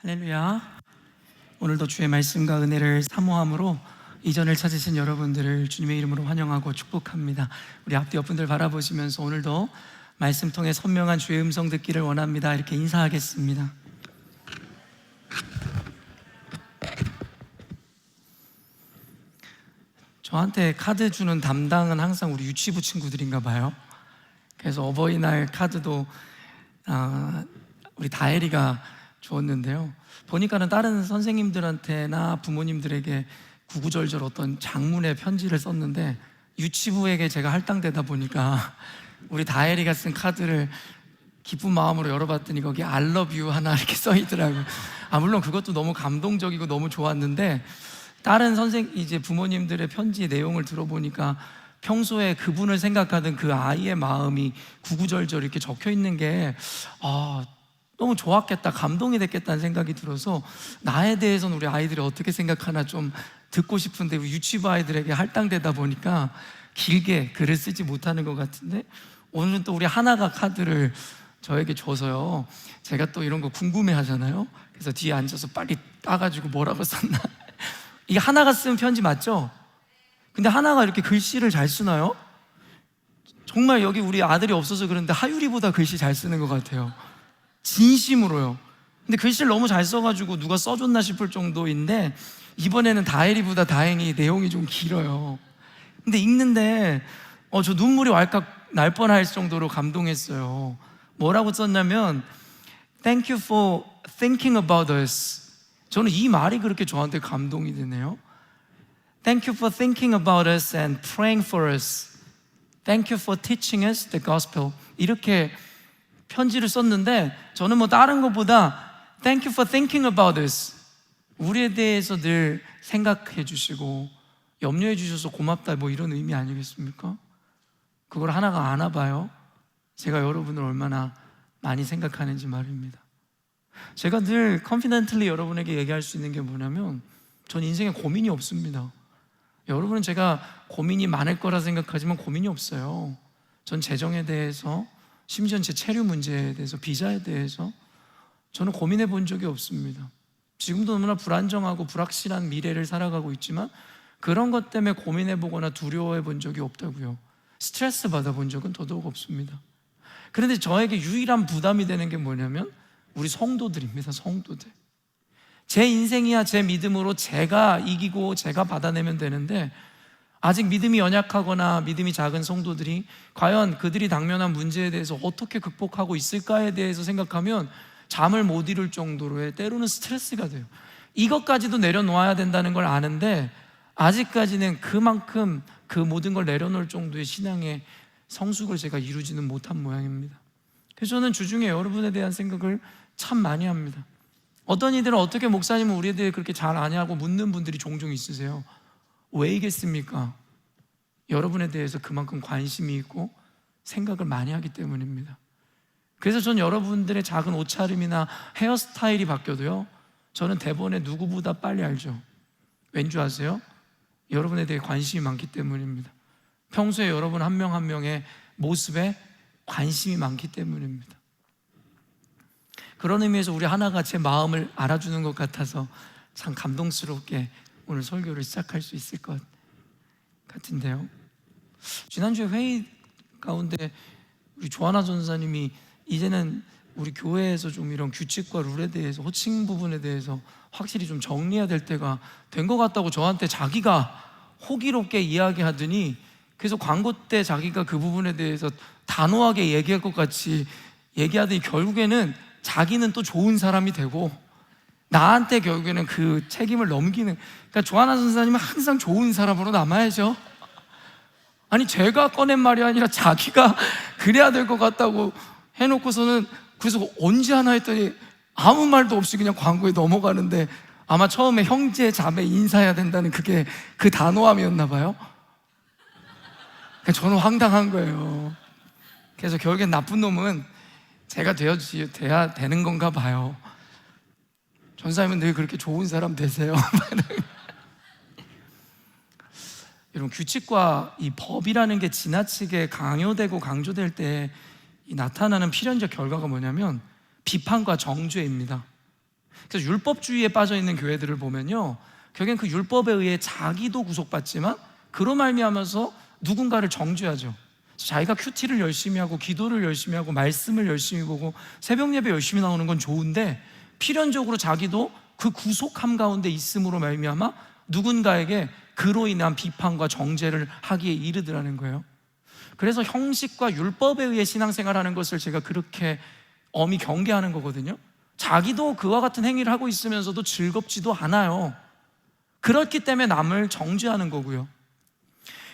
할렐루야. 오늘도 주의 말씀과 은혜를 사모함으로 이전을 찾으신 여러분들을 주님의 이름으로 환영하고 축복합니다. 우리 앞뒤 옆분들 바라보시면서 오늘도 말씀 통해 선명한 주의 음성 듣기를 원합니다. 이렇게 인사하겠습니다. 저한테 카드 주는 담당은 항상 우리 유치부 친구들인가 봐요. 그래서 어버이날 카드도 우리 다혜리가 주었는데요. 보니까는 다른 선생님들한테나 부모님들에게 구구절절 어떤 장문의 편지를 썼는데 유치부에게 제가 할당되다 보니까 우리 다혜리가 쓴 카드를 기쁜 마음으로 열어봤더니 거기 I love you 하나 이렇게 써있더라고요. 물론 그것도 너무 감동적이고 너무 좋았는데 다른 이제 부모님들의 편지 내용을 들어보니까 평소에 그분을 생각하던 그 아이의 마음이 구구절절 이렇게 적혀 있는 게 너무 좋았겠다, 감동이 됐겠다는 생각이 들어서 나에 대해서는 우리 아이들이 어떻게 생각하나 좀 듣고 싶은데 유치부 아이들에게 할당되다 보니까 길게 글을 쓰지 못하는 것 같은데 오늘은 또 우리 하나가 카드를 저에게 줘서요. 제가 또 이런 거 궁금해 하잖아요. 그래서 뒤에 앉아서 빨리 따가지고 뭐라고 썼나. 이게 하나가 쓴 편지 맞죠? 근데 하나가 이렇게 글씨를 잘 쓰나요? 정말 여기 우리 아들이 없어서 그런데 하율이보다 글씨 잘 쓰는 것 같아요. 진심으로요. 근데 글씨를 너무 잘 써가지고 누가 써줬나 싶을 정도인데 이번에는 다혜리보다 다행히 내용이 좀 길어요. 근데 읽는데 저 눈물이 왈칵 날 뻔할 정도로 감동했어요. 뭐라고 썼냐면 Thank you for thinking about us. 저는 이 말이 그렇게 저한테 감동이 되네요. Thank you for thinking about us and praying for us. Thank you for teaching us the gospel. 이렇게 편지를 썼는데 저는 뭐 다른 것보다 Thank you for thinking about us. 우리에 대해서 늘 생각해 주시고 염려해 주셔서 고맙다 뭐 이런 의미 아니겠습니까? 그걸 하나가 아나 봐요. 제가 여러분을 얼마나 많이 생각하는지 말입니다. 제가 늘 confidently 여러분에게 얘기할 수 있는 게 뭐냐면 전 인생에 고민이 없습니다. 여러분은 제가 고민이 많을 거라 생각하지만 고민이 없어요. 전 재정에 대해서 심지어 제 체류 문제에 대해서 비자에 대해서 저는 고민해 본 적이 없습니다. 지금도 너무나 불안정하고 불확실한 미래를 살아가고 있지만 그런 것 때문에 고민해 보거나 두려워해 본 적이 없다고요. 스트레스 받아 본 적은 더더욱 없습니다. 그런데 저에게 유일한 부담이 되는 게 뭐냐면 우리 성도들입니다. 성도들. 제 인생이야 제 믿음으로 제가 이기고 제가 받아내면 되는데 아직 믿음이 연약하거나 믿음이 작은 성도들이 과연 그들이 당면한 문제에 대해서 어떻게 극복하고 있을까에 대해서 생각하면 잠을 못 이룰 정도로의 때로는 스트레스가 돼요. 이것까지도 내려놓아야 된다는 걸 아는데 아직까지는 그만큼 그 모든 걸 내려놓을 정도의 신앙의 성숙을 제가 이루지는 못한 모양입니다. 그래서 저는 주중에 여러분에 대한 생각을 참 많이 합니다. 어떤 이들은 어떻게 목사님은 우리에 대해 그렇게 잘 아냐고 묻는 분들이 종종 있으세요. 왜이겠습니까? 여러분에 대해서 그만큼 관심이 있고 생각을 많이 하기 때문입니다. 그래서 전 여러분들의 작은 옷차림이나 헤어스타일이 바뀌어도요 저는 대본에 누구보다 빨리 알죠. 왠지 아세요? 여러분에 대해 관심이 많기 때문입니다. 평소에 여러분 한 명 한 명의 모습에 관심이 많기 때문입니다. 그런 의미에서 우리 하나가 제 마음을 알아주는 것 같아서 참 감동스럽게 오늘 설교를 시작할 수 있을 것 같은데요. 지난주에 회의 가운데 우리 조하나 전사님이 이제는 우리 교회에서 좀 이런 규칙과 룰에 대해서 호칭 부분에 대해서 확실히 좀 정리해야 될 때가 된 것 같다고 저한테 자기가 호기롭게 이야기하더니 그래서 광고 때 자기가 그 부분에 대해서 단호하게 얘기할 것 같이 얘기하더니 결국에는 자기는 또 좋은 사람이 되고 나한테 결국에는 그 책임을 넘기는, 그러니까 조하나 선사님은 항상 좋은 사람으로 남아야죠. 아니 제가 꺼낸 말이 아니라 자기가 그래야 될 것 같다고 해놓고서는 그래서 언제 하나 했더니 아무 말도 없이 그냥 광고에 넘어가는데 아마 처음에 형제 자매 인사해야 된다는 그게 그 단호함이었나 봐요. 저는 황당한 거예요. 그래서 결국엔 나쁜 놈은 제가 돼야 되는 건가 봐요. 전사님은 늘 그렇게 좋은 사람 되세요. 여러분, 규칙과 이 법이라는 게 지나치게 강요되고 강조될 때 나타나는 필연적 결과가 뭐냐면 비판과 정죄입니다. 그래서 율법주의에 빠져 있는 교회들을 보면요, 결국엔 그 율법에 의해 자기도 구속받지만 그로 말미암아서 누군가를 정죄하죠. 자기가 큐티를 열심히 하고 기도를 열심히 하고 말씀을 열심히 보고 새벽 예배 열심히 나오는 건 좋은데 필연적으로 자기도 그 구속함 가운데 있음으로 말미암아 누군가에게 그로 인한 비판과 정죄를 하기에 이르더라는 거예요. 그래서 형식과 율법에 의해 신앙생활하는 것을 제가 그렇게 엄히 경계하는 거거든요. 자기도 그와 같은 행위를 하고 있으면서도 즐겁지도 않아요. 그렇기 때문에 남을 정죄하는 거고요.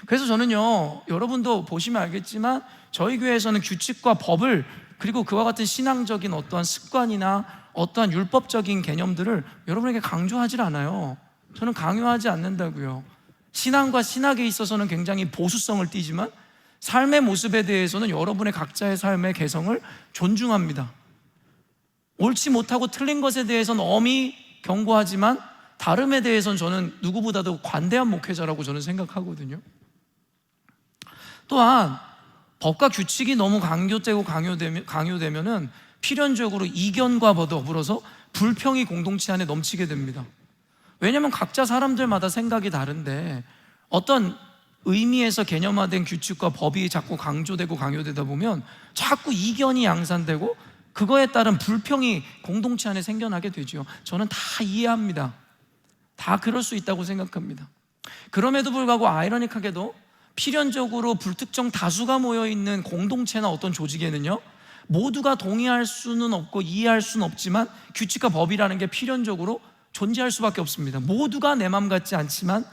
그래서 저는요, 여러분도 보시면 알겠지만 저희 교회에서는 규칙과 법을, 그리고 그와 같은 신앙적인 어떠한 습관이나 어떠한 율법적인 개념들을 여러분에게 강조하지 않아요. 저는 강요하지 않는다고요. 신앙과 신학에 있어서는 굉장히 보수성을 띠지만 삶의 모습에 대해서는 여러분의 각자의 삶의 개성을 존중합니다. 옳지 못하고 틀린 것에 대해서는 엄히 경고하지만 다름에 대해서는 저는 누구보다도 관대한 목회자라고 저는 생각하거든요. 또한 법과 규칙이 너무 강조되고 강요되면은 필연적으로 이견과 더불어서 불평이 공동체 안에 넘치게 됩니다. 왜냐하면 각자 사람들마다 생각이 다른데 어떤 의미에서 개념화된 규칙과 법이 자꾸 강조되고 강요되다 보면 자꾸 이견이 양산되고 그거에 따른 불평이 공동체 안에 생겨나게 되죠. 저는 다 이해합니다. 다 그럴 수 있다고 생각합니다. 그럼에도 불구하고 아이러니하게도 필연적으로 불특정 다수가 모여있는 공동체나 어떤 조직에는요, 모두가 동의할 수는 없고 이해할 수는 없지만 규칙과 법이라는 게 필연적으로 존재할 수밖에 없습니다. 모두가 내 맘 같지 않지만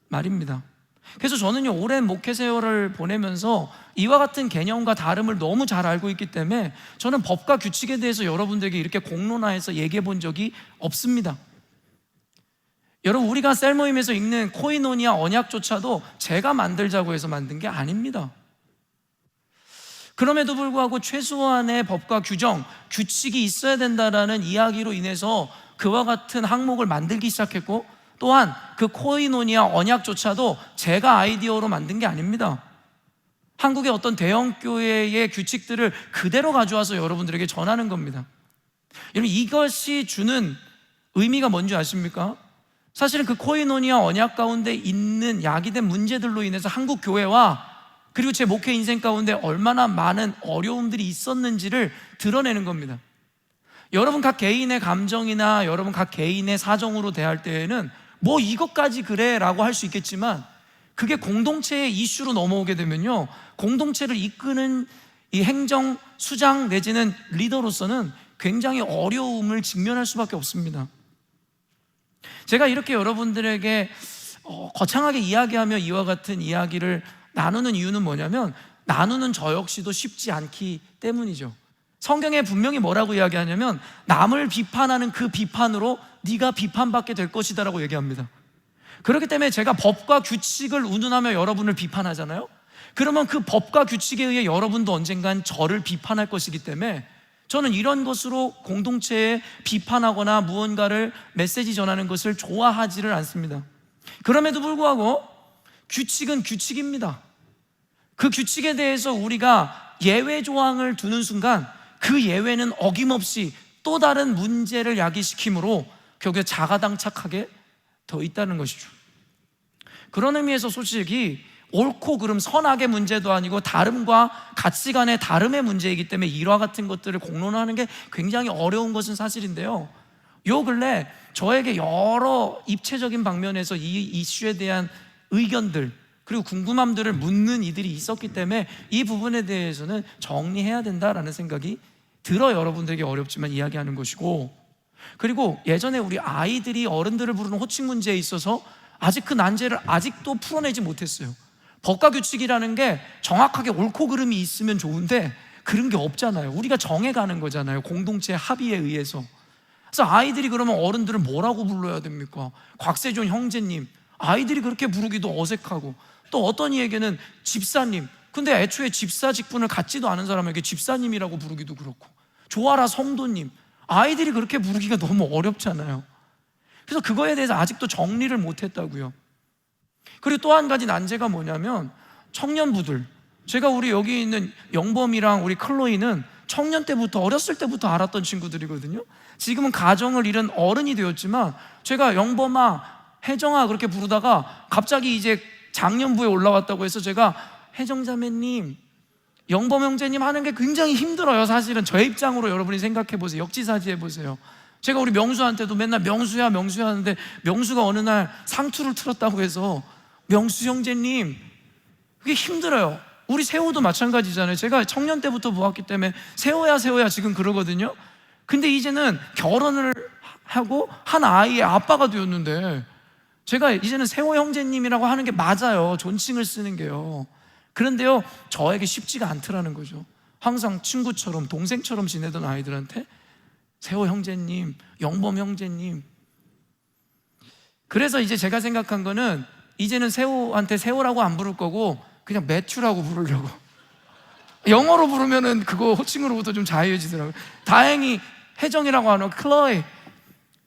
말입니다. 그래서 저는요, 오랜 목회 세월을 보내면서 이와 같은 개념과 다름을 너무 잘 알고 있기 때문에 저는 법과 규칙에 대해서 여러분들에게 이렇게 공론화해서 얘기해 본 적이 없습니다. 여러분, 우리가 셀 모임에서 읽는 코이노니아 언약조차도 제가 만들자고 해서 만든 게 아닙니다. 그럼에도 불구하고 최소한의 법과 규정, 규칙이 있어야 된다라는 이야기로 인해서 그와 같은 항목을 만들기 시작했고, 또한 그 코이노니아 언약조차도 제가 아이디어로 만든 게 아닙니다. 한국의 어떤 대형 교회의 규칙들을 그대로 가져와서 여러분들에게 전하는 겁니다. 여러분, 이것이 주는 의미가 뭔지 아십니까? 사실은 그 코이노니아 언약 가운데 있는 야기된 문제들로 인해서 한국 교회와 그리고 제 목회 인생 가운데 얼마나 많은 어려움들이 있었는지를 드러내는 겁니다. 여러분 각 개인의 감정이나 여러분 각 개인의 사정으로 대할 때에는 뭐 이것까지 그래 라고 할 수 있겠지만 그게 공동체의 이슈로 넘어오게 되면요, 공동체를 이끄는 이 행정 수장 내지는 리더로서는 굉장히 어려움을 직면할 수밖에 없습니다. 제가 이렇게 여러분들에게 거창하게 이야기하며 이와 같은 이야기를 나누는 이유는 뭐냐면 나누는 저 역시도 쉽지 않기 때문이죠. 성경에 분명히 뭐라고 이야기하냐면 남을 비판하는 그 비판으로 네가 비판받게 될 것이다 라고 얘기합니다. 그렇기 때문에 제가 법과 규칙을 운운하며 여러분을 비판하잖아요. 그러면 그 법과 규칙에 의해 여러분도 언젠간 저를 비판할 것이기 때문에 저는 이런 것으로 공동체에 비판하거나 무언가를 메시지 전하는 것을 좋아하지를 않습니다. 그럼에도 불구하고 규칙은 규칙입니다. 그 규칙에 대해서 우리가 예외 조항을 두는 순간 그 예외는 어김없이 또 다른 문제를 야기시키므로 결국에 자가당착하게 더 있다는 것이죠. 그런 의미에서 솔직히 옳고 그름, 선악의 문제도 아니고 다름과 가치관의 다름의 문제이기 때문에 일화 같은 것들을 공론화하는 게 굉장히 어려운 것은 사실인데요, 요 근래 저에게 여러 입체적인 방면에서 이 이슈에 대한 의견들 그리고 궁금함들을 묻는 이들이 있었기 때문에 이 부분에 대해서는 정리해야 된다라는 생각이 들어 여러분들에게 어렵지만 이야기하는 것이고, 그리고 예전에 우리 아이들이 어른들을 부르는 호칭 문제에 있어서 아직 그 난제를 아직도 풀어내지 못했어요. 법과 규칙이라는 게 정확하게 옳고 그름이 있으면 좋은데 그런 게 없잖아요. 우리가 정해가는 거잖아요, 공동체 합의에 의해서. 그래서 아이들이 그러면 어른들을 뭐라고 불러야 됩니까? 곽세존 형제님, 아이들이 그렇게 부르기도 어색하고, 또 어떤 이에게는 집사님, 근데 애초에 집사 직분을 갖지도 않은 사람에게 집사님이라고 부르기도 그렇고, 조아라 성도님, 아이들이 그렇게 부르기가 너무 어렵잖아요. 그래서 그거에 대해서 아직도 정리를 못했다고요. 그리고 또 한 가지 난제가 뭐냐면 청년부들, 제가 우리 여기 있는 영범이랑 우리 클로이는 청년 때부터, 어렸을 때부터 알았던 친구들이거든요. 지금은 가정을 잃은 어른이 되었지만 제가 영범아, 혜정아 그렇게 부르다가 갑자기 이제 작년부에 올라왔다고 해서 제가 혜정자매님, 영범 형제님 하는 게 굉장히 힘들어요. 사실은 저 입장으로 여러분이 생각해 보세요. 역지사지해 보세요. 제가 우리 명수한테도 맨날 명수야 명수야 하는데, 명수가 어느 날 상투를 틀었다고 해서 명수 형제님, 그게 힘들어요. 우리 세호도 마찬가지잖아요. 제가 청년 때부터 보았기 때문에 세호야 세호야 지금 그러거든요. 근데 이제는 결혼을 하고 한 아이의 아빠가 되었는데 제가 이제는 세호 형제님이라고 하는 게 맞아요. 존칭을 쓰는 게요. 그런데요, 저에게 쉽지가 않더라는 거죠. 항상 친구처럼 동생처럼 지내던 아이들한테 세호 형제님, 영범 형제님. 그래서 이제 제가 생각한 거는 이제는 세호한테 세호라고 안 부를 거고 그냥 매튜라고 부르려고. 영어로 부르면은 그거 호칭으로부터 좀 자유해지더라고요. 다행히 혜정이라고 하는 클로이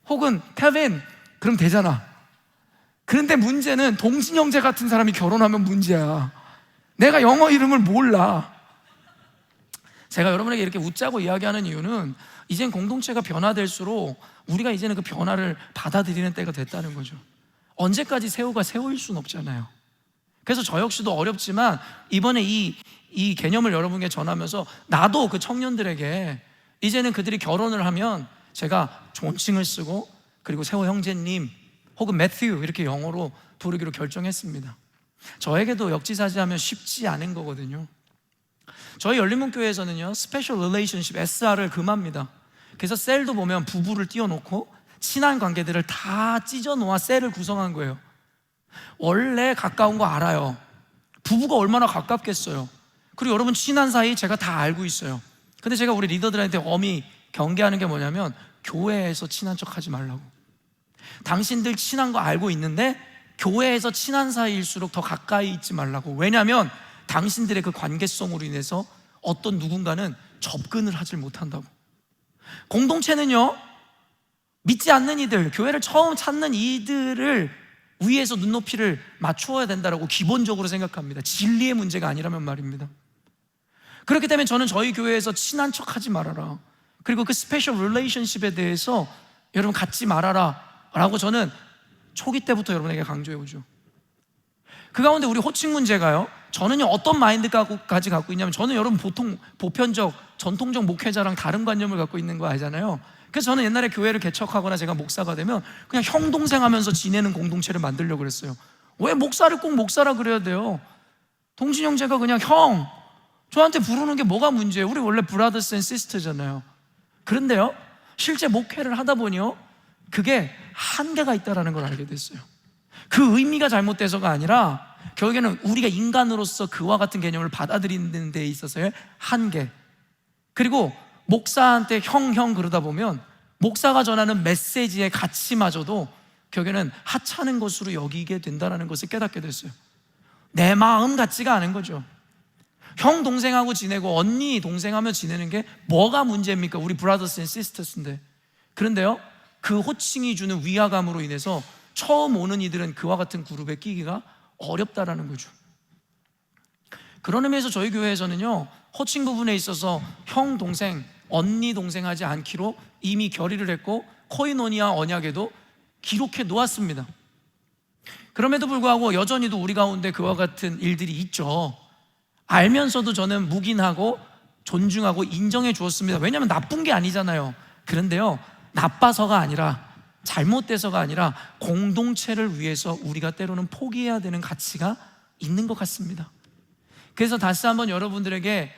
혹은 케빈 그럼 되잖아. 그런데 문제는 동진 형제 같은 사람이 결혼하면 문제야. 내가 영어 이름을 몰라. 제가 여러분에게 이렇게 웃자고 이야기하는 이유는 이젠 공동체가 변화될수록 우리가 이제는 그 변화를 받아들이는 때가 됐다는 거죠. 언제까지 세호가 세호일 수는 없잖아요. 그래서 저 역시도 어렵지만 이번에 이 개념을 여러분께 전하면서 나도 그 청년들에게 이제는 그들이 결혼을 하면 제가 존칭을 쓰고 그리고 세호 형제님 혹은 매튜 이렇게 영어로 부르기로 결정했습니다. 저에게도 역지사지하면 쉽지 않은 거거든요. 저희 열린문교회에서는요 스페셜 릴레이션십 SR을 금합니다. 그래서 셀도 보면 부부를 띄워놓고 친한 관계들을 다 찢어놓아 셀을 구성한 거예요. 원래 가까운 거 알아요. 부부가 얼마나 가깝겠어요. 그리고 여러분 친한 사이 제가 다 알고 있어요. 근데 제가 우리 리더들한테 엄히 경계하는 게 뭐냐면 교회에서 친한 척 하지 말라고. 당신들 친한 거 알고 있는데 교회에서 친한 사이일수록 더 가까이 있지 말라고. 왜냐하면 당신들의 그 관계성으로 인해서 어떤 누군가는 접근을 하질 못한다고. 공동체는요 믿지 않는 이들, 교회를 처음 찾는 이들을 위에서 눈높이를 맞추어야 된다고 기본적으로 생각합니다. 진리의 문제가 아니라면 말입니다. 그렇기 때문에 저는 저희 교회에서 친한 척 하지 말아라, 그리고 그 스페셜 릴레이션십에 대해서 여러분 갖지 말아라 라고 저는 초기 때부터 여러분에게 강조해 오죠. 그 가운데 우리 호칭 문제가요, 저는요 어떤 마인드까지 갖고 있냐면, 저는 여러분 보통 보편적 전통적 목회자랑 다른 관념을 갖고 있는 거 알잖아요. 그래서 저는 옛날에 교회를 개척하거나 제가 목사가 되면 그냥 형 동생 하면서 지내는 공동체를 만들려고 그랬어요. 왜 목사를 꼭 목사라 그래야 돼요? 동진 형제가 그냥 형 저한테 부르는 게 뭐가 문제예요? 우리 원래 브라더스 앤 시스터잖아요. 그런데요 실제 목회를 하다 보니요 그게 한계가 있다는 걸 알게 됐어요. 그 의미가 잘못돼서가 아니라 결국에는 우리가 인간으로서 그와 같은 개념을 받아들이는 데 있어서의 한계, 그리고 목사한테 형 그러다 보면 목사가 전하는 메시지의 가치마저도 결국에는 하찮은 것으로 여기게 된다는 것을 깨닫게 됐어요. 내 마음 같지가 않은 거죠. 형 동생하고 지내고 언니 동생하며 지내는 게 뭐가 문제입니까? 우리 브라더스 앤 시스터스인데. 그런데요 그 호칭이 주는 위화감으로 인해서 처음 오는 이들은 그와 같은 그룹에 끼기가 어렵다라는 거죠. 그런 의미에서 저희 교회에서는요 호칭 부분에 있어서 형 동생, 언니 동생 하지 않기로 이미 결의를 했고 코이노니아 언약에도 기록해 놓았습니다. 그럼에도 불구하고 여전히도 우리 가운데 그와 같은 일들이 있죠. 알면서도 저는 묵인하고 존중하고 인정해 주었습니다. 왜냐하면 나쁜 게 아니잖아요. 그런데요 나빠서가 아니라, 잘못돼서가 아니라 공동체를 위해서 우리가 때로는 포기해야 되는 가치가 있는 것 같습니다. 그래서 다시 한번 여러분들에게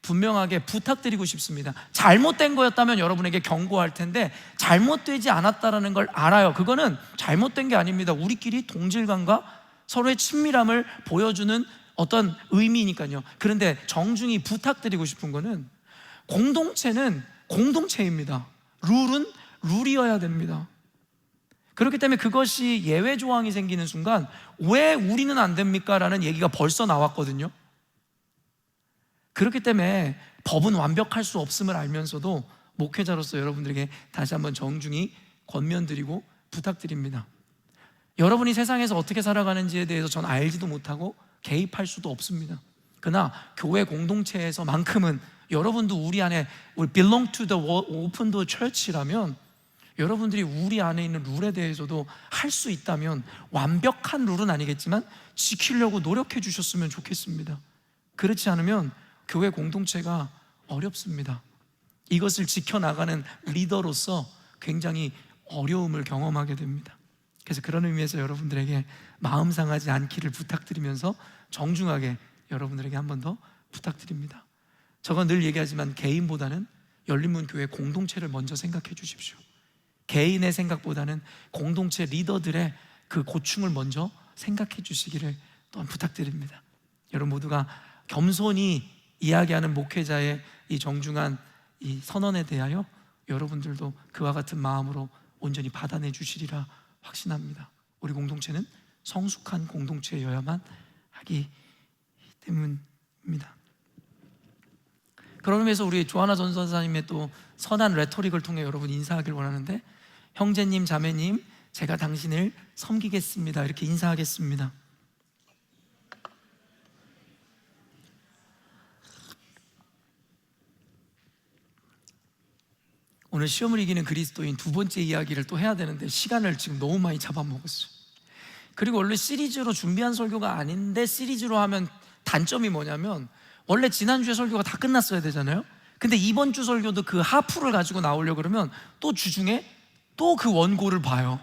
분명하게 부탁드리고 싶습니다. 잘못된 거였다면 여러분에게 경고할 텐데 잘못되지 않았다는 걸 알아요. 그거는 잘못된 게 아닙니다. 우리끼리 동질감과 서로의 친밀함을 보여주는 어떤 의미니까요. 그런데 정중히 부탁드리고 싶은 거는 공동체는 공동체입니다. 룰은 룰이어야 됩니다. 그렇기 때문에 그것이 예외 조항이 생기는 순간 왜 우리는 안 됩니까? 라는 얘기가 벌써 나왔거든요. 그렇기 때문에 법은 완벽할 수 없음을 알면서도 목회자로서 여러분들에게 다시 한번 정중히 권면드리고 부탁드립니다. 여러분이 세상에서 어떻게 살아가는지에 대해서 전 알지도 못하고 개입할 수도 없습니다. 그러나 교회 공동체에서만큼은 여러분도 우리 안에 we belong to the open door church라면 여러분들이 우리 안에 있는 룰에 대해서도 할 수 있다면 완벽한 룰은 아니겠지만 지키려고 노력해 주셨으면 좋겠습니다. 그렇지 않으면 교회 공동체가 어렵습니다. 이것을 지켜나가는 리더로서 굉장히 어려움을 경험하게 됩니다. 그래서 그런 의미에서 여러분들에게 마음 상하지 않기를 부탁드리면서 정중하게 여러분들에게 한 번 더 부탁드립니다. 제가 늘 얘기하지만 개인보다는 열린문 교회 공동체를 먼저 생각해 주십시오. 개인의 생각보다는 공동체 리더들의 그 고충을 먼저 생각해 주시기를 또한 부탁드립니다. 여러분 모두가 겸손히 이야기하는 목회자의 이 정중한 이 선언에 대하여 여러분들도 그와 같은 마음으로 온전히 받아내 주시리라 확신합니다. 우리 공동체는 성숙한 공동체여야만 하기 때문입니다. 그런 의미에서 우리 조하나 전도사님의 또 선한 레토릭을 통해 여러분 인사하길 원하는데, 형제님, 자매님, 제가 당신을 섬기겠습니다. 이렇게 인사하겠습니다. 오늘 시험을 이기는 그리스도인 두 번째 이야기를 또 해야 되는데 시간을 지금 너무 많이 잡아먹었어요. 그리고 원래 시리즈로 준비한 설교가 아닌데 시리즈로 하면 단점이 뭐냐면 원래 지난주에 설교가 다 끝났어야 되잖아요. 근데 이번 주 설교도 그 하프를 가지고 나오려고 그러면 또 주중에 또 그 원고를 봐요.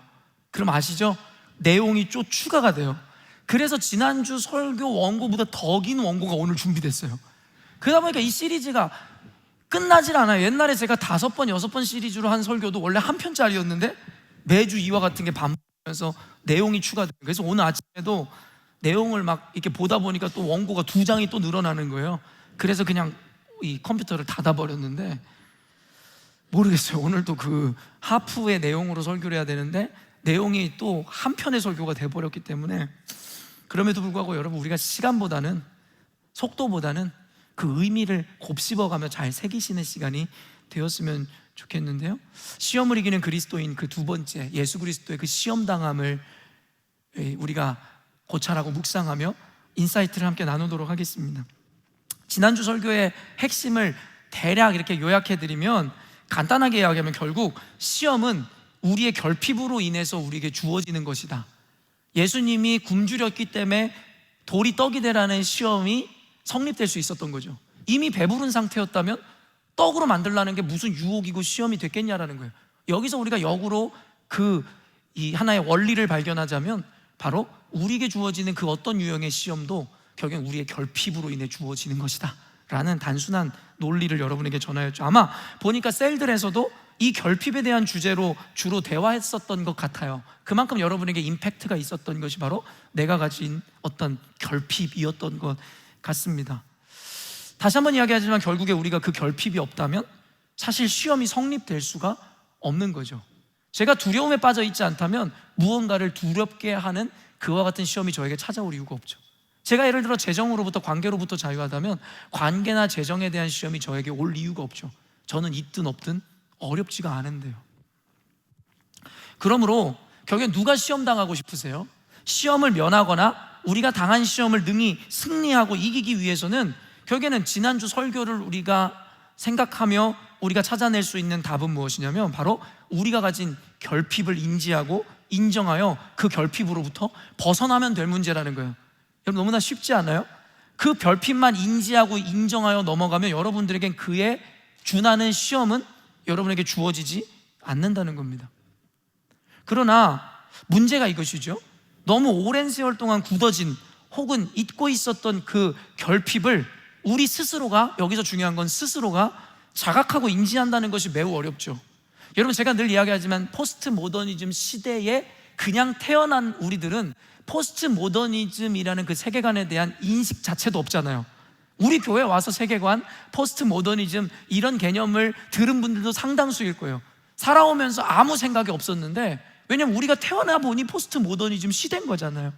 그럼 아시죠? 내용이 또 추가가 돼요. 그래서 지난주 설교 원고보다 더 긴 원고가 오늘 준비됐어요. 그러다 보니까 이 시리즈가 끝나질 않아요. 옛날에 제가 5번, 6번 시리즈로 한 설교도 원래 한 편짜리였는데 매주 이와 같은 게 반복하면서 내용이 추가돼요. 그래서 오늘 아침에도 내용을 막 이렇게 보다 보니까 또 원고가 2장이 또 늘어나는 거예요. 그래서 그냥 이 컴퓨터를 닫아버렸는데 모르겠어요. 오늘도 그 하프의 내용으로 설교를 해야 되는데 내용이 또 한 편의 설교가 돼버렸기 때문에, 그럼에도 불구하고 여러분 우리가 시간보다는 속도보다는 그 의미를 곱씹어가며 잘 새기시는 시간이 되었으면 좋겠는데요. 시험을 이기는 그리스도인 그 두 번째, 예수 그리스도의 그 시험당함을 우리가 고찰하고 묵상하며 인사이트를 함께 나누도록 하겠습니다. 지난주 설교의 핵심을 대략 이렇게 요약해드리면, 간단하게 이야기하면 결국 시험은 우리의 결핍으로 인해서 우리에게 주어지는 것이다. 예수님이 굶주렸기 때문에 돌이 떡이 되라는 시험이 성립될 수 있었던 거죠. 이미 배부른 상태였다면 떡으로 만들라는 게 무슨 유혹이고 시험이 됐겠냐라는 거예요. 여기서 우리가 역으로 이 하나의 원리를 발견하자면 바로 우리에게 주어지는 그 어떤 유형의 시험도 결국엔 우리의 결핍으로 인해 주어지는 것이다 라는 단순한 논리를 여러분에게 전하였죠. 아마 보니까 셀들에서도 이 결핍에 대한 주제로 주로 대화했었던 것 같아요. 그만큼 여러분에게 임팩트가 있었던 것이 바로 내가 가진 어떤 결핍이었던 것 같습니다. 다시 한번 이야기하지만 결국에 우리가 그 결핍이 없다면 사실 시험이 성립될 수가 없는 거죠. 제가 두려움에 빠져 있지 않다면 무언가를 두렵게 하는 그와 같은 시험이 저에게 찾아올 이유가 없죠. 제가 예를 들어 재정으로부터, 관계로부터 자유하다면 관계나 재정에 대한 시험이 저에게 올 이유가 없죠. 저는 있든 없든 어렵지가 않은데요. 그러므로 결국엔 누가 시험당하고 싶으세요? 시험을 면하거나 우리가 당한 시험을 능히 승리하고 이기기 위해서는 결국에는 지난주 설교를 우리가 생각하며 우리가 찾아낼 수 있는 답은 무엇이냐면 바로 우리가 가진 결핍을 인지하고 인정하여 그 결핍으로부터 벗어나면 될 문제라는 거예요. 여러분 너무나 쉽지 않아요? 그 결핍만 인지하고 인정하여 넘어가면 여러분들에겐 그에 준하는 시험은 여러분에게 주어지지 않는다는 겁니다. 그러나 문제가 이것이죠. 너무 오랜 세월 동안 굳어진 혹은 잊고 있었던 그 결핍을 우리 스스로가, 여기서 중요한 건 스스로가 자각하고 인지한다는 것이 매우 어렵죠. 여러분 제가 늘 이야기하지만 포스트 모더니즘 시대에 그냥 태어난 우리들은 포스트 모더니즘이라는 그 세계관에 대한 인식 자체도 없잖아요. 우리 교회 와서 세계관, 포스트 모더니즘 이런 개념을 들은 분들도 상당수일 거예요. 살아오면서 아무 생각이 없었는데, 왜냐면 우리가 태어나 보니 포스트 모더니즘 시대인 거잖아요.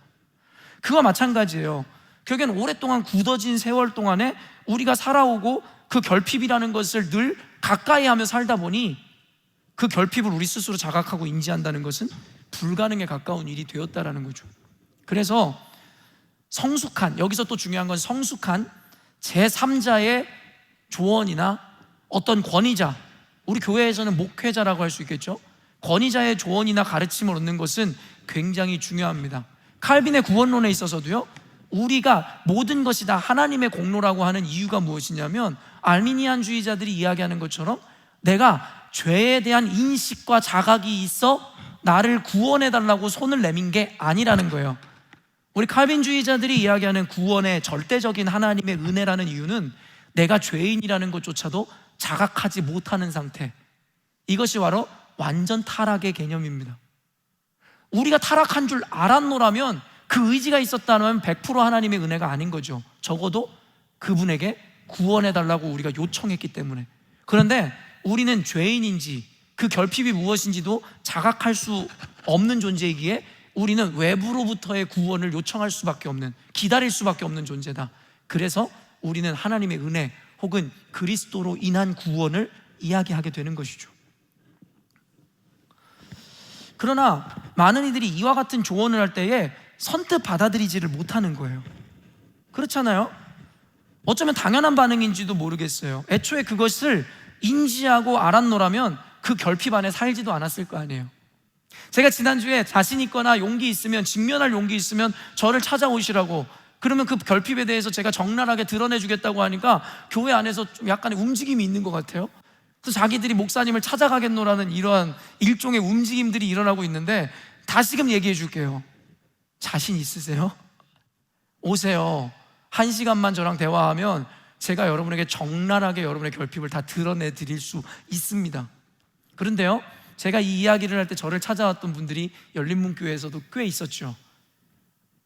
그와 마찬가지예요. 결국엔 오랫동안 굳어진 세월 동안에 우리가 살아오고 그 결핍이라는 것을 늘 가까이 하며 살다 보니 그 결핍을 우리 스스로 자각하고 인지한다는 것은 불가능에 가까운 일이 되었다라는 거죠. 그래서 성숙한, 여기서 또 중요한 건 성숙한 제3자의 조언이나 어떤 권위자, 우리 교회에서는 목회자라고 할 수 있겠죠. 권위자의 조언이나 가르침을 얻는 것은 굉장히 중요합니다. 칼빈의 구원론에 있어서도요, 우리가 모든 것이 다 하나님의 공로라고 하는 이유가 무엇이냐면, 알미니안주의자들이 이야기하는 것처럼 내가 죄에 대한 인식과 자각이 있어 나를 구원해달라고 손을 내민 게 아니라는 거예요. 우리 칼빈주의자들이 이야기하는 구원의 절대적인 하나님의 은혜라는 이유는 내가 죄인이라는 것조차도 자각하지 못하는 상태, 이것이 바로 완전 타락의 개념입니다. 우리가 타락한 줄 알았노라면 그 의지가 있었다면 100% 하나님의 은혜가 아닌 거죠. 적어도 그분에게 구원해달라고 우리가 요청했기 때문에. 그런데 우리는 죄인인지 그 결핍이 무엇인지도 자각할 수 없는 존재이기에 우리는 외부로부터의 구원을 요청할 수밖에 없는, 기다릴 수밖에 없는 존재다. 그래서 우리는 하나님의 은혜 혹은 그리스도로 인한 구원을 이야기하게 되는 것이죠. 그러나 많은 이들이 이와 같은 조언을 할 때에 선뜻 받아들이지를 못하는 거예요. 그렇잖아요? 어쩌면 당연한 반응인지도 모르겠어요. 애초에 그것을 인지하고 알았노라면 그 결핍 안에 살지도 않았을 거 아니에요. 제가 지난주에 자신 있거나 용기 있으면, 직면할 용기 있으면 저를 찾아오시라고, 그러면 그 결핍에 대해서 제가 적나라하게 드러내주겠다고 하니까 교회 안에서 좀 약간의 움직임이 있는 것 같아요. 그래서 자기들이 목사님을 찾아가겠노라는 이러한 일종의 움직임들이 일어나고 있는데, 다시금 얘기해 줄게요. 자신 있으세요? 오세요. 1시간만 저랑 대화하면 제가 여러분에게 적나라하게 여러분의 결핍을 다 드러내 드릴 수 있습니다. 그런데요, 제가 이 이야기를 할 때 저를 찾아왔던 분들이 열린문교회에서도 꽤 있었죠.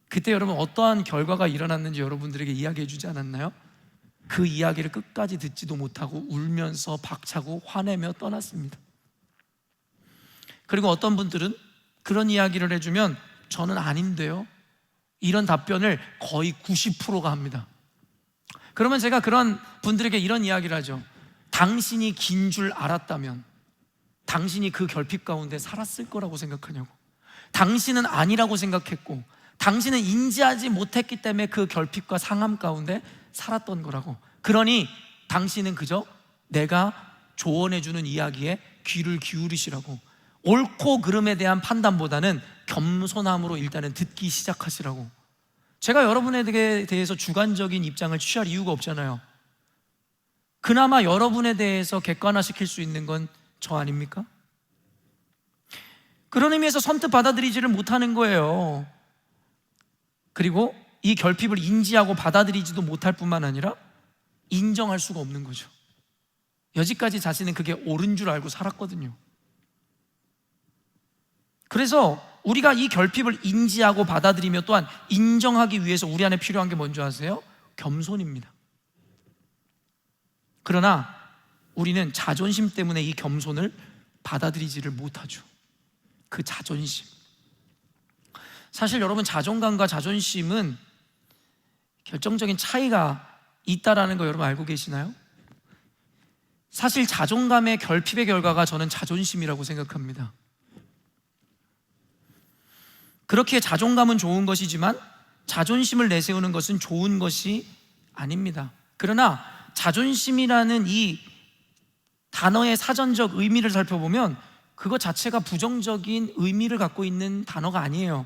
그때 여러분 어떠한 결과가 일어났는지 여러분들에게 이야기해 주지 않았나요? 그 이야기를 끝까지 듣지도 못하고 울면서 박차고 화내며 떠났습니다. 그리고 어떤 분들은 그런 이야기를 해주면 저는 아닌데요, 이런 답변을 거의 90%가 합니다. 그러면 제가 그런 분들에게 이런 이야기를 하죠. 당신이 긴 줄 알았다면 당신이 그 결핍 가운데 살았을 거라고 생각하냐고. 당신은 아니라고 생각했고 당신은 인지하지 못했기 때문에 그 결핍과 상함 가운데 살았던 거라고. 그러니 당신은 그저 내가 조언해주는 이야기에 귀를 기울이시라고, 옳고 그름에 대한 판단보다는 겸손함으로 일단은 듣기 시작하시라고. 제가 여러분에게 대해서 주관적인 입장을 취할 이유가 없잖아요. 그나마 여러분에 대해서 객관화시킬 수 있는 건 저 아닙니까? 그런 의미에서 선뜻 받아들이지를 못하는 거예요. 그리고 이 결핍을 인지하고 받아들이지도 못할 뿐만 아니라 인정할 수가 없는 거죠. 여지까지 자신은 그게 옳은 줄 알고 살았거든요. 그래서 우리가 이 결핍을 인지하고 받아들이며 또한 인정하기 위해서 우리 안에 필요한 게 뭔지 아세요? 겸손입니다. 그러나 우리는 자존심 때문에 이 겸손을 받아들이지를 못하죠. 그 자존심. 사실 여러분, 자존감과 자존심은 결정적인 차이가 있다라는 거 여러분 알고 계시나요? 사실 자존감의 결핍의 결과가 저는 자존심이라고 생각합니다. 그렇게 자존감은 좋은 것이지만 자존심을 내세우는 것은 좋은 것이 아닙니다. 그러나 자존심이라는 이 단어의 사전적 의미를 살펴보면 그것 자체가 부정적인 의미를 갖고 있는 단어가 아니에요.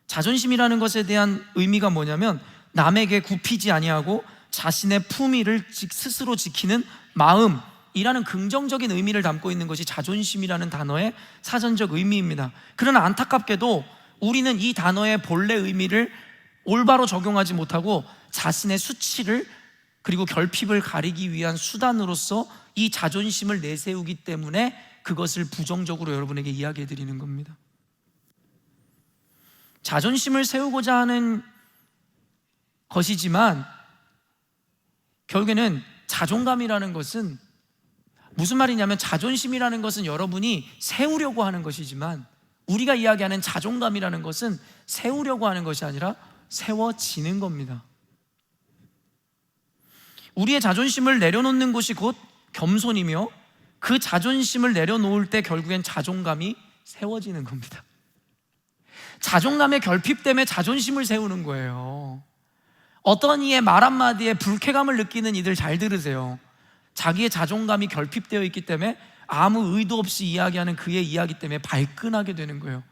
자존심이라는 것에 대한 의미가 뭐냐면 남에게 굽히지 아니하고 자신의 품위를 스스로 지키는 마음이라는 긍정적인 의미를 담고 있는 것이 자존심이라는 단어의 사전적 의미입니다. 그러나 안타깝게도 우리는 이 단어의 본래 의미를 올바로 적용하지 못하고 자신의 수치를 그리고 결핍을 가리기 위한 수단으로서 이 자존심을 내세우기 때문에 그것을 부정적으로 여러분에게 이야기해 드리는 겁니다. 자존심을 세우고자 하는 것이지만 결국에는 자존감이라는 것은 무슨 말이냐면, 자존심이라는 것은 여러분이 세우려고 하는 것이지만 우리가 이야기하는 자존감이라는 것은 세우려고 하는 것이 아니라 세워지는 겁니다. 우리의 자존심을 내려놓는 것이 곧 겸손이며 그 자존심을 내려놓을 때 결국엔 자존감이 세워지는 겁니다. 자존감의 결핍 때문에 자존심을 세우는 거예요. 어떤 이의 말 한마디에 불쾌감을 느끼는 이들 잘 들으세요. 자기의 자존감이 결핍되어 있기 때문에 아무 의도 없이 이야기하는 그의 이야기 때문에 발끈하게 되는 거예요.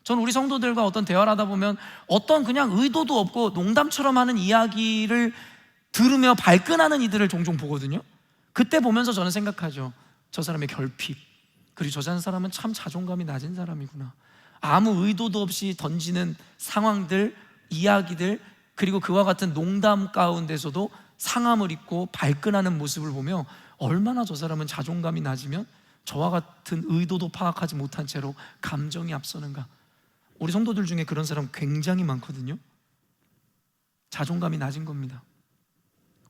저는 우리 성도들과 어떤 대화를 하다 보면 어떤 그냥 의도도 없고 농담처럼 하는 이야기를 들으며 발끈하는 이들을 종종 보거든요. 그때 보면서 저는 생각하죠. 저 사람의 결핍, 그리고 저 사람은 참 자존감이 낮은 사람이구나. 아무 의도도 없이 던지는 상황들, 이야기들, 그리고 그와 같은 농담 가운데서도 상함을 입고 발끈하는 모습을 보며 얼마나 저 사람은 자존감이 낮으면 저와 같은 의도도 파악하지 못한 채로 감정이 앞서는가. 우리 성도들 중에 그런 사람 굉장히 많거든요. 자존감이 낮은 겁니다.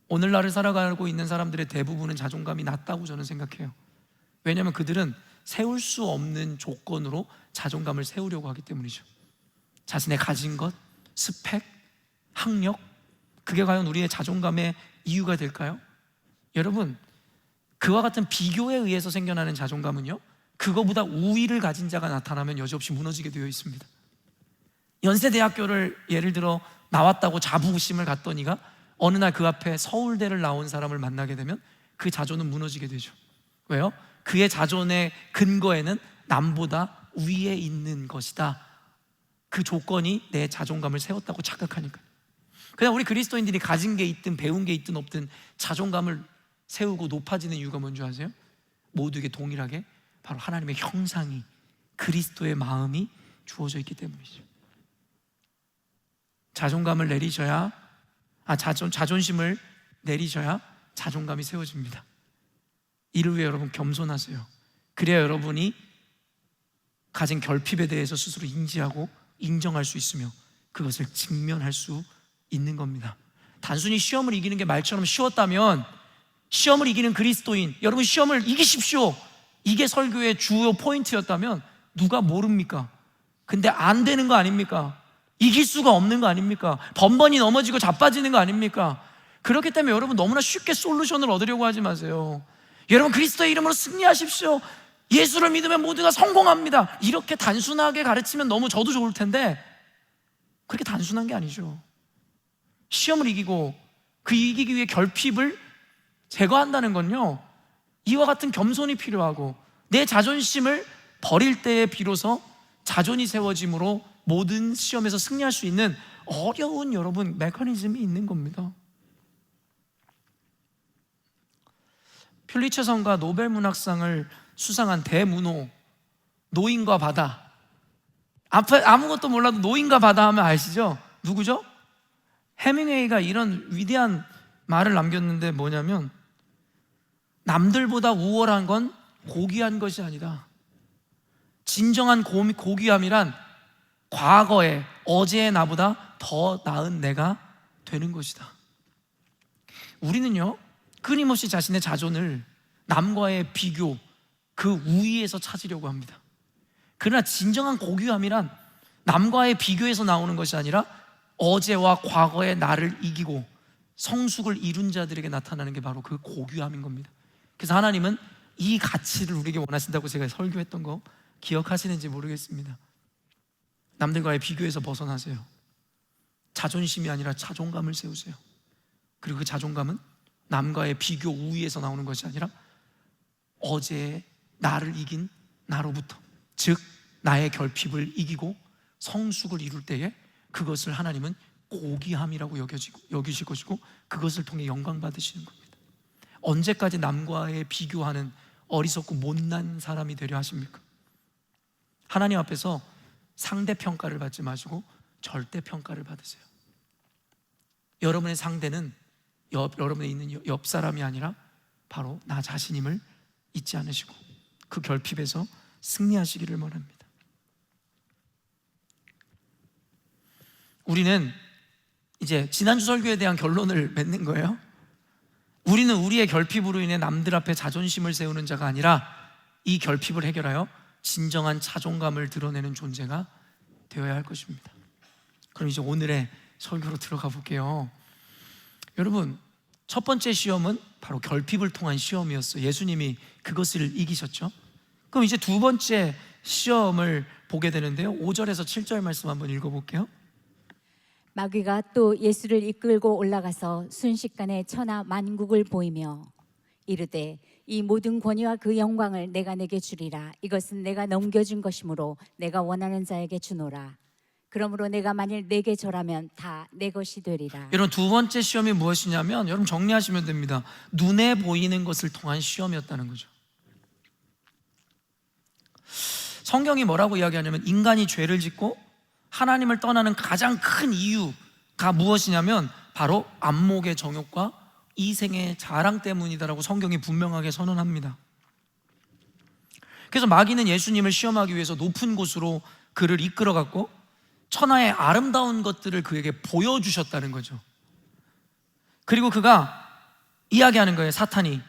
오늘날을 살아가고 있는 사람들의 대부분은 자존감이 낮다고 저는 생각해요. 왜냐하면 그들은 세울 수 없는 조건으로 자존감을 세우려고 하기 때문이죠. 자신의 가진 것, 스펙, 학력, 그게 과연 우리의 자존감의 이유가 될까요? 여러분, 그와 같은 비교에 의해서 생겨나는 자존감은요, 그거보다 우위를 가진 자가 나타나면 여지없이 무너지게 되어 있습니다. 연세대학교를 예를 들어 나왔다고 자부심을 갖더니가 어느 날 그 앞에 서울대를 나온 사람을 만나게 되면 그 자존은 무너지게 되죠. 왜요? 그의 자존의 근거에는 남보다 위에 있는 것이다, 그 조건이 내 자존감을 세웠다고 착각하니까. 그냥 우리 그리스도인들이 가진 게 있든 배운 게 있든 없든 자존감을 세우고 높아지는 이유가 뭔지 아세요? 모두에게 동일하게 바로 하나님의 형상이, 그리스도의 마음이 주어져 있기 때문이죠. 자존감을 내리셔야, 자존심을 내리셔야 자존감이 세워집니다. 이를 위해 여러분 겸손하세요. 그래야 여러분이 가진 결핍에 대해서 스스로 인지하고 인정할 수 있으며 그것을 직면할 수 있는 겁니다. 단순히 시험을 이기는 게 말처럼 쉬웠다면, 시험을 이기는 그리스도인, 여러분 시험을 이기십시오, 이게 설교의 주요 포인트였다면 누가 모릅니까? 근데 안 되는 거 아닙니까? 이길 수가 없는 거 아닙니까? 번번이 넘어지고 자빠지는 거 아닙니까? 그렇기 때문에 여러분 너무나 쉽게 솔루션을 얻으려고 하지 마세요. 여러분 그리스도의 이름으로 승리하십시오, 예수를 믿으면 모두가 성공합니다, 이렇게 단순하게 가르치면 너무 저도 좋을 텐데 그렇게 단순한 게 아니죠. 시험을 이기고 그 이기기 위해 결핍을 제거한다는 건요, 이와 같은 겸손이 필요하고 내 자존심을 버릴 때에 비로소 자존이 세워짐으로 모든 시험에서 승리할 수 있는 어려운 여러분 메커니즘이 있는 겁니다. 퓰리처상과 노벨문학상을 수상한 대문호, 노인과 바다. 앞에 아무것도 몰라도 노인과 바다 하면 아시죠? 누구죠? 해밍웨이가 이런 위대한 말을 남겼는데 뭐냐면, 남들보다 우월한 건 고귀한 것이 아니다. 진정한 고귀함이란 과거에 어제의 나보다 더 나은 내가 되는 것이다. 우리는요, 끊임없이 자신의 자존을 남과의 비교, 그 우위에서 찾으려고 합니다. 그러나 진정한 고귀함이란 남과의 비교에서 나오는 것이 아니라 어제와 과거의 나를 이기고 성숙을 이룬 자들에게 나타나는 게 바로 그 고귀함인 겁니다. 그래서 하나님은 이 가치를 우리에게 원하신다고 제가 설교했던 거 기억하시는지 모르겠습니다. 남들과의 비교에서 벗어나세요. 자존심이 아니라 자존감을 세우세요. 그리고 그 자존감은 남과의 비교 우위에서 나오는 것이 아니라 어제의 나를 이긴 나로부터, 즉 나의 결핍을 이기고 성숙을 이룰 때에 그것을 하나님은 고귀함이라고 여기실 것이고 그것을 통해 영광 받으시는 겁니다. 언제까지 남과의 비교하는 어리석고 못난 사람이 되려 하십니까? 하나님 앞에서 상대평가를 받지 마시고 절대평가를 받으세요. 여러분의 상대는 여러분에 있는 옆 사람이 아니라 바로 나 자신임을 잊지 않으시고 그 결핍에서 승리하시기를 원합니다. 우리는 이제 지난주 설교에 대한 결론을 맺는 거예요. 우리는 우리의 결핍으로 인해 남들 앞에 자존심을 세우는 자가 아니라 이 결핍을 해결하여 진정한 자존감을 드러내는 존재가 되어야 할 것입니다. 그럼 이제 오늘의 설교로 들어가 볼게요. 여러분, 첫 번째 시험은 바로 결핍을 통한 시험이었어요. 예수님이 그것을 이기셨죠. 그럼 이제 두 번째 시험을 보게 되는데요, 5절에서 7절 말씀 한번 읽어볼게요. 마귀가 또 예수를 이끌고 올라가서 순식간에 천하 만국을 보이며 이르되 이 모든 권위와 그 영광을 내가 내게 주리라. 이것은 내가 넘겨준 것이므로 내가 원하는 자에게 주노라. 그러므로 내가 만일 내게 절하면 다 내 것이 되리라. 여러분, 두 번째 시험이 무엇이냐면, 여러분 정리하시면 됩니다. 눈에 보이는 것을 통한 시험이었다는 거죠. 성경이 뭐라고 이야기하냐면, 인간이 죄를 짓고 하나님을 떠나는 가장 큰 이유가 무엇이냐면 바로 안목의 정욕과 이생의 자랑 때문이다라고 성경이 분명하게 선언합니다. 그래서 마귀는 예수님을 시험하기 위해서 높은 곳으로 그를 이끌어갔고 천하의 아름다운 것들을 그에게 보여주셨다는 거죠. 그리고 그가 이야기하는 거예요. 사탄이,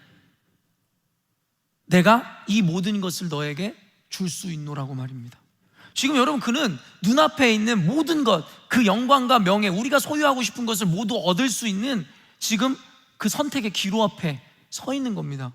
내가 이 모든 것을 너에게 줄 수 있노라고 말입니다. 지금 여러분, 그는 눈앞에 있는 모든 것, 그 영광과 명예, 우리가 소유하고 싶은 것을 모두 얻을 수 있는 지금 그 선택의 기로 앞에 서 있는 겁니다.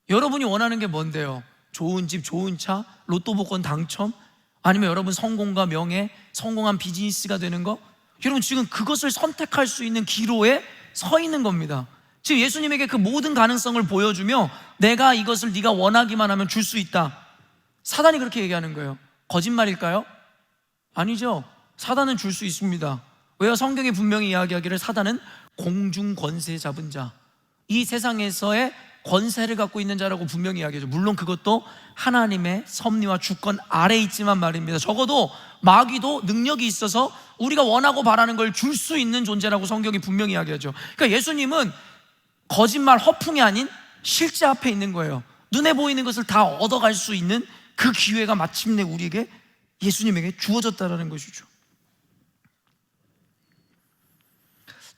여러분이 원하는 게 뭔데요? 좋은 집, 좋은 차, 로또 복권 당첨, 아니면 여러분 성공과 명예, 성공한 비즈니스가 되는 거? 여러분, 지금 그것을 선택할 수 있는 기로에 서 있는 겁니다. 지금 예수님에게 그 모든 가능성을 보여주며 내가 이것을 네가 원하기만 하면 줄 수 있다. 사단이 그렇게 얘기하는 거예요. 거짓말일까요? 아니죠. 사단은 줄 수 있습니다. 왜요? 성경이 분명히 이야기하기를 사단은 공중 권세 잡은 자, 이 세상에서의 권세를 갖고 있는 자라고 분명히 이야기하죠. 물론 그것도 하나님의 섭리와 주권 아래에 있지만 말입니다. 적어도 마귀도 능력이 있어서 우리가 원하고 바라는 걸 줄 수 있는 존재라고 성경이 분명히 이야기하죠. 그러니까 예수님은 거짓말, 허풍이 아닌 실제 앞에 있는 거예요. 눈에 보이는 것을 다 얻어갈 수 있는 그 기회가 마침내 우리에게, 예수님에게 주어졌다는 것이죠.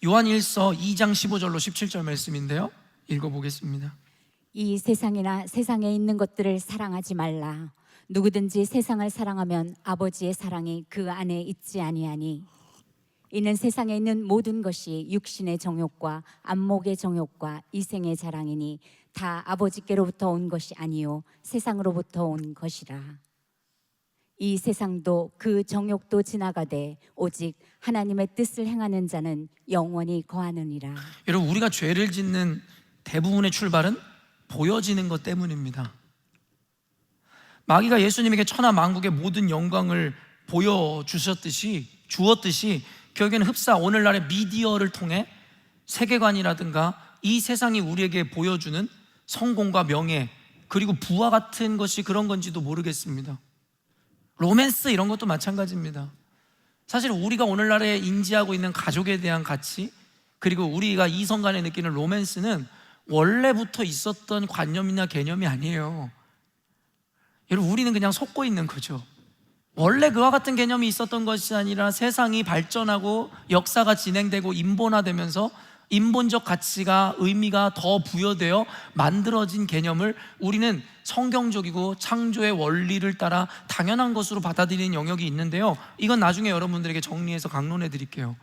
요한 1서 2장 15절로 17절 말씀인데요, 읽어보겠습니다. 이 세상이나 세상에 있는 것들을 사랑하지 말라. 누구든지 세상을 사랑하면 아버지의 사랑이 그 안에 있지 아니하니, 이는 세상에 있는 모든 것이 육신의 정욕과 안목의 정욕과 이생의 자랑이니 다 아버지께로부터 온 것이 아니요 세상으로부터 온 것이라. 이 세상도 그 정욕도 지나가되 오직 하나님의 뜻을 행하는 자는 영원히 거하느니라. 여러분, 우리가 죄를 짓는 대부분의 출발은 보여지는 것 때문입니다. 마귀가 예수님에게 천하 만국의 모든 영광을 보여주셨듯이, 주었듯이 결국에는 흡사 오늘날의 미디어를 통해 세계관이라든가 이 세상이 우리에게 보여주는 성공과 명예, 그리고 부와 같은 것이 그런 건지도 모르겠습니다. 로맨스 이런 것도 마찬가지입니다. 사실 우리가 오늘날에 인지하고 있는 가족에 대한 가치, 그리고 우리가 이성 간에 느끼는 로맨스는 원래부터 있었던 관념이나 개념이 아니에요. 여러분, 우리는 그냥 속고 있는 거죠. 원래 그와 같은 개념이 있었던 것이 아니라 세상이 발전하고 역사가 진행되고 인본화되면서 인본적 가치가, 의미가 더 부여되어 만들어진 개념을 우리는 성경적이고 창조의 원리를 따라 당연한 것으로 받아들이는 영역이 있는데요, 이건 나중에 여러분들에게 정리해서 강론해 드릴게요.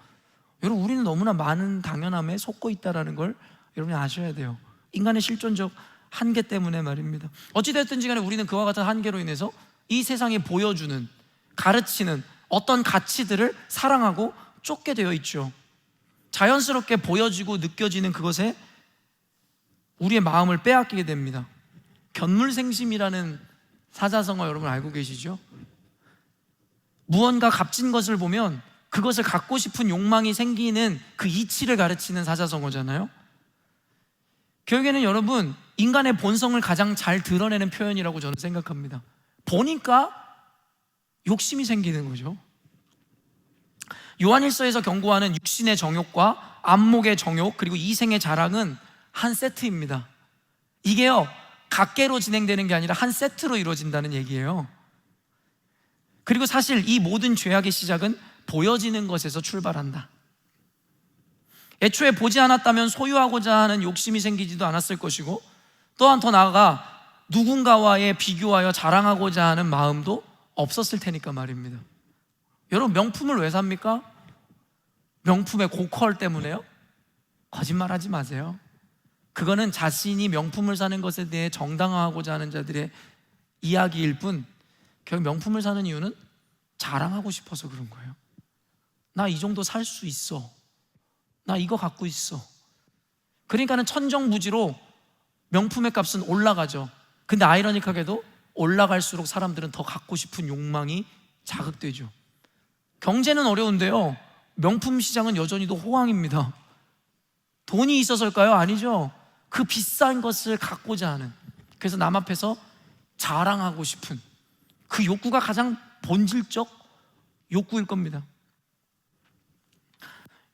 여러분, 우리는 너무나 많은 당연함에 속고 있다는 걸 여러분이 아셔야 돼요. 인간의 실존적 한계 때문에 말입니다. 어찌됐든지 간에 우리는 그와 같은 한계로 인해서 이 세상이 보여주는, 가르치는 어떤 가치들을 사랑하고 쫓게 되어 있죠. 자연스럽게 보여지고 느껴지는 그것에 우리의 마음을 빼앗기게 됩니다. 견물생심이라는 사자성어 여러분 알고 계시죠? 무언가 값진 것을 보면 그것을 갖고 싶은 욕망이 생기는 그 이치를 가르치는 사자성어잖아요. 결국에는 여러분, 인간의 본성을 가장 잘 드러내는 표현이라고 저는 생각합니다. 보니까 욕심이 생기는 거죠. 요한일서에서 경고하는 육신의 정욕과 안목의 정욕, 그리고 이생의 자랑은 한 세트입니다. 이게요, 각계로 진행되는 게 아니라 한 세트로 이루어진다는 얘기예요. 그리고 사실 이 모든 죄악의 시작은 보여지는 것에서 출발한다. 애초에 보지 않았다면 소유하고자 하는 욕심이 생기지도 않았을 것이고, 또한 더 나아가 누군가와의 비교하여 자랑하고자 하는 마음도 없었을 테니까 말입니다. 여러분, 명품을 왜 삽니까? 명품의 고퀄 때문에요? 거짓말하지 마세요. 그거는 자신이 명품을 사는 것에 대해 정당화하고자 하는 자들의 이야기일 뿐, 결국 명품을 사는 이유는 자랑하고 싶어서 그런 거예요. 나 이 정도 살 수 있어. 나 이거 갖고 있어. 그러니까는 천정부지로 명품의 값은 올라가죠. 근데 아이러니하게도 올라갈수록 사람들은 더 갖고 싶은 욕망이 자극되죠. 경제는 어려운데요, 명품 시장은 여전히도 호황입니다. 돈이 있어서일까요? 아니죠. 그 비싼 것을 갖고자 하는, 그래서 남 앞에서 자랑하고 싶은 그 욕구가 가장 본질적 욕구일 겁니다.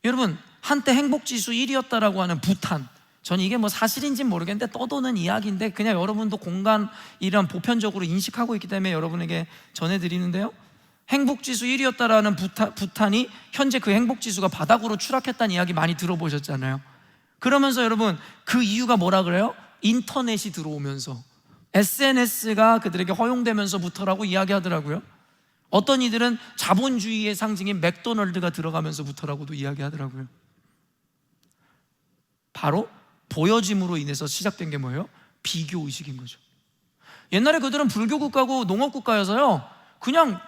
여러분, 한때 행복지수 1위였다라고 하는 부탄, 저는 이게 뭐 사실인지는 모르겠는데 떠도는 이야기인데 그냥 여러분도 공간이란 보편적으로 인식하고 있기 때문에 여러분에게 전해드리는데요, 행복지수 1위였다라는 부탄이 현재 그 행복지수가 바닥으로 추락했다는 이야기 많이 들어보셨잖아요. 그러면서 여러분, 그 이유가 뭐라 그래요? 인터넷이 들어오면서, SNS가 그들에게 허용되면서부터라고 이야기하더라고요. 어떤 이들은 자본주의의 상징인 맥도널드가 들어가면서부터라고도 이야기하더라고요. 바로 보여짐으로 인해서 시작된 게 뭐예요? 비교의식인 거죠. 옛날에 그들은 불교국가고 농업국가여서요, 그냥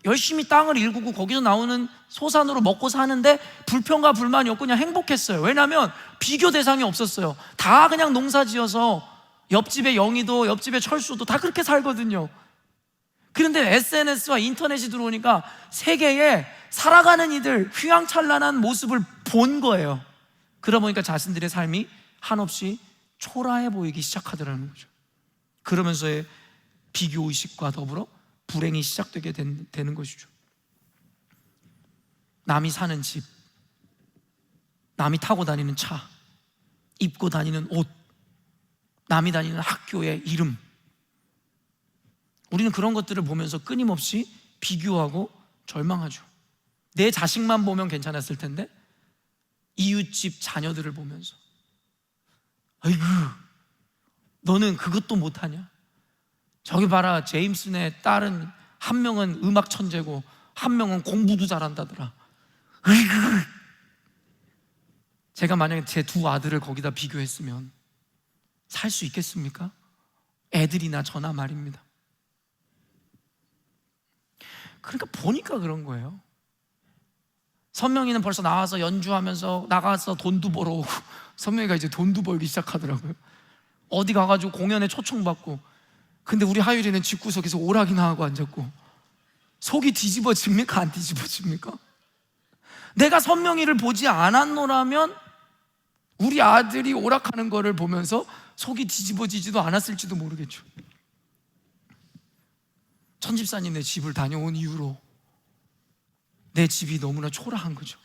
열심히 땅을 일구고 거기서 나오는 소산으로 먹고 사는데 불평과 불만이 없고 그냥 행복했어요. 왜냐하면 비교 대상이 없었어요. 다 그냥 농사 지어서 옆집에 영희도 옆집에 철수도 다 그렇게 살거든요. 그런데 SNS와 인터넷이 들어오니까 세계에 살아가는 이들 휘황찬란한 모습을 본 거예요. 그러다 보니까 자신들의 삶이 한없이 초라해 보이기 시작하더라는 거죠. 그러면서의 비교의식과 더불어 불행이 시작되게 되는 것이죠. 남이 사는 집, 남이 타고 다니는 차, 입고 다니는 옷, 남이 다니는 학교의 이름, 우리는 그런 것들을 보면서 끊임없이 비교하고 절망하죠. 내 자식만 보면 괜찮았을 텐데 이웃집 자녀들을 보면서, 아이고 너는 그것도 못하냐, 저기 봐라 제임슨의 딸은 한 명은 음악 천재고 한 명은 공부도 잘한다더라. 아이고. 제가 만약에 제 두 아들을 거기다 비교했으면 살 수 있겠습니까? 애들이나 저나 말입니다. 그러니까 보니까 그런 거예요. 선명이는 벌써 나와서 연주하면서 나가서 돈도 벌어오고, 선명이가 이제 돈도 벌기 시작하더라고요. 어디 가가지고 공연에 초청받고. 근데 우리 하율이는 집구석에서 오락이나 하고 앉았고. 속이 뒤집어집니까? 안 뒤집어집니까? 내가 선명이를 보지 않았노라면 우리 아들이 오락하는 거를 보면서 속이 뒤집어지지도 않았을지도 모르겠죠. 천집사님네 집을 다녀온 이후로 내 집이 너무나 초라한 거죠.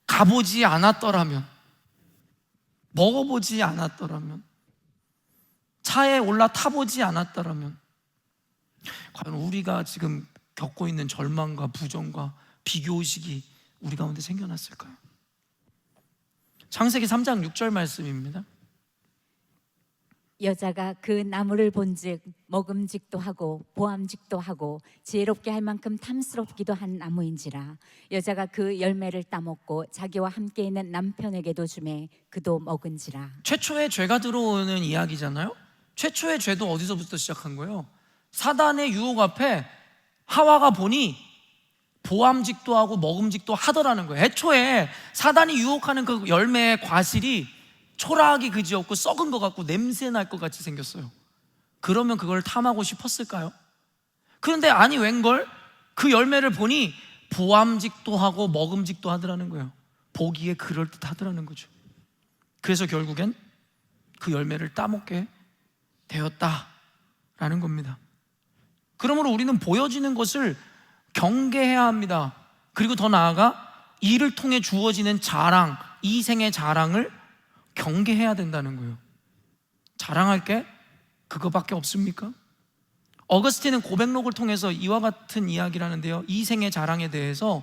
가보지 않았더라면, 먹어보지 않았더라면, 차에 올라타보지 않았더라면, 과연 우리가 지금 겪고 있는 절망과 부정과 비교의식이 우리 가운데 생겨났을까요? 창세기 3장 6절 말씀입니다. 여자가 그 나무를 본즉 먹음직도 하고 보암직도 하고 지혜롭게 할 만큼 탐스럽기도 한 나무인지라. 여자가 그 열매를 따먹고 자기와 함께 있는 남편에게도 주매 그도 먹은지라. 최초의 죄가 들어오는 이야기잖아요. 최초의 죄도 어디서부터 시작한 거예요? 사단의 유혹 앞에 하와가 보니 보암직도 하고 먹음직도 하더라는 거예요. 애초에 사단이 유혹하는 그 열매의 과실이 초라하기 그지없고 썩은 것 같고 냄새 날 것 같이 생겼어요. 그러면 그걸 탐하고 싶었을까요? 그런데 아니 웬걸, 그 열매를 보니 보암직도 하고 먹음직도 하더라는 거예요. 보기에 그럴듯하더라는 거죠. 그래서 결국엔 그 열매를 따먹게 되었다라는 겁니다. 그러므로 우리는 보여지는 것을 경계해야 합니다. 그리고 더 나아가 이를 통해 주어지는 자랑, 이 생의 자랑을 경계해야 된다는 거예요. 자랑할 게 그거밖에 없습니까? 어거스틴은 고백록을 통해서 이와 같은 이야기를 하는데요, 이 생의 자랑에 대해서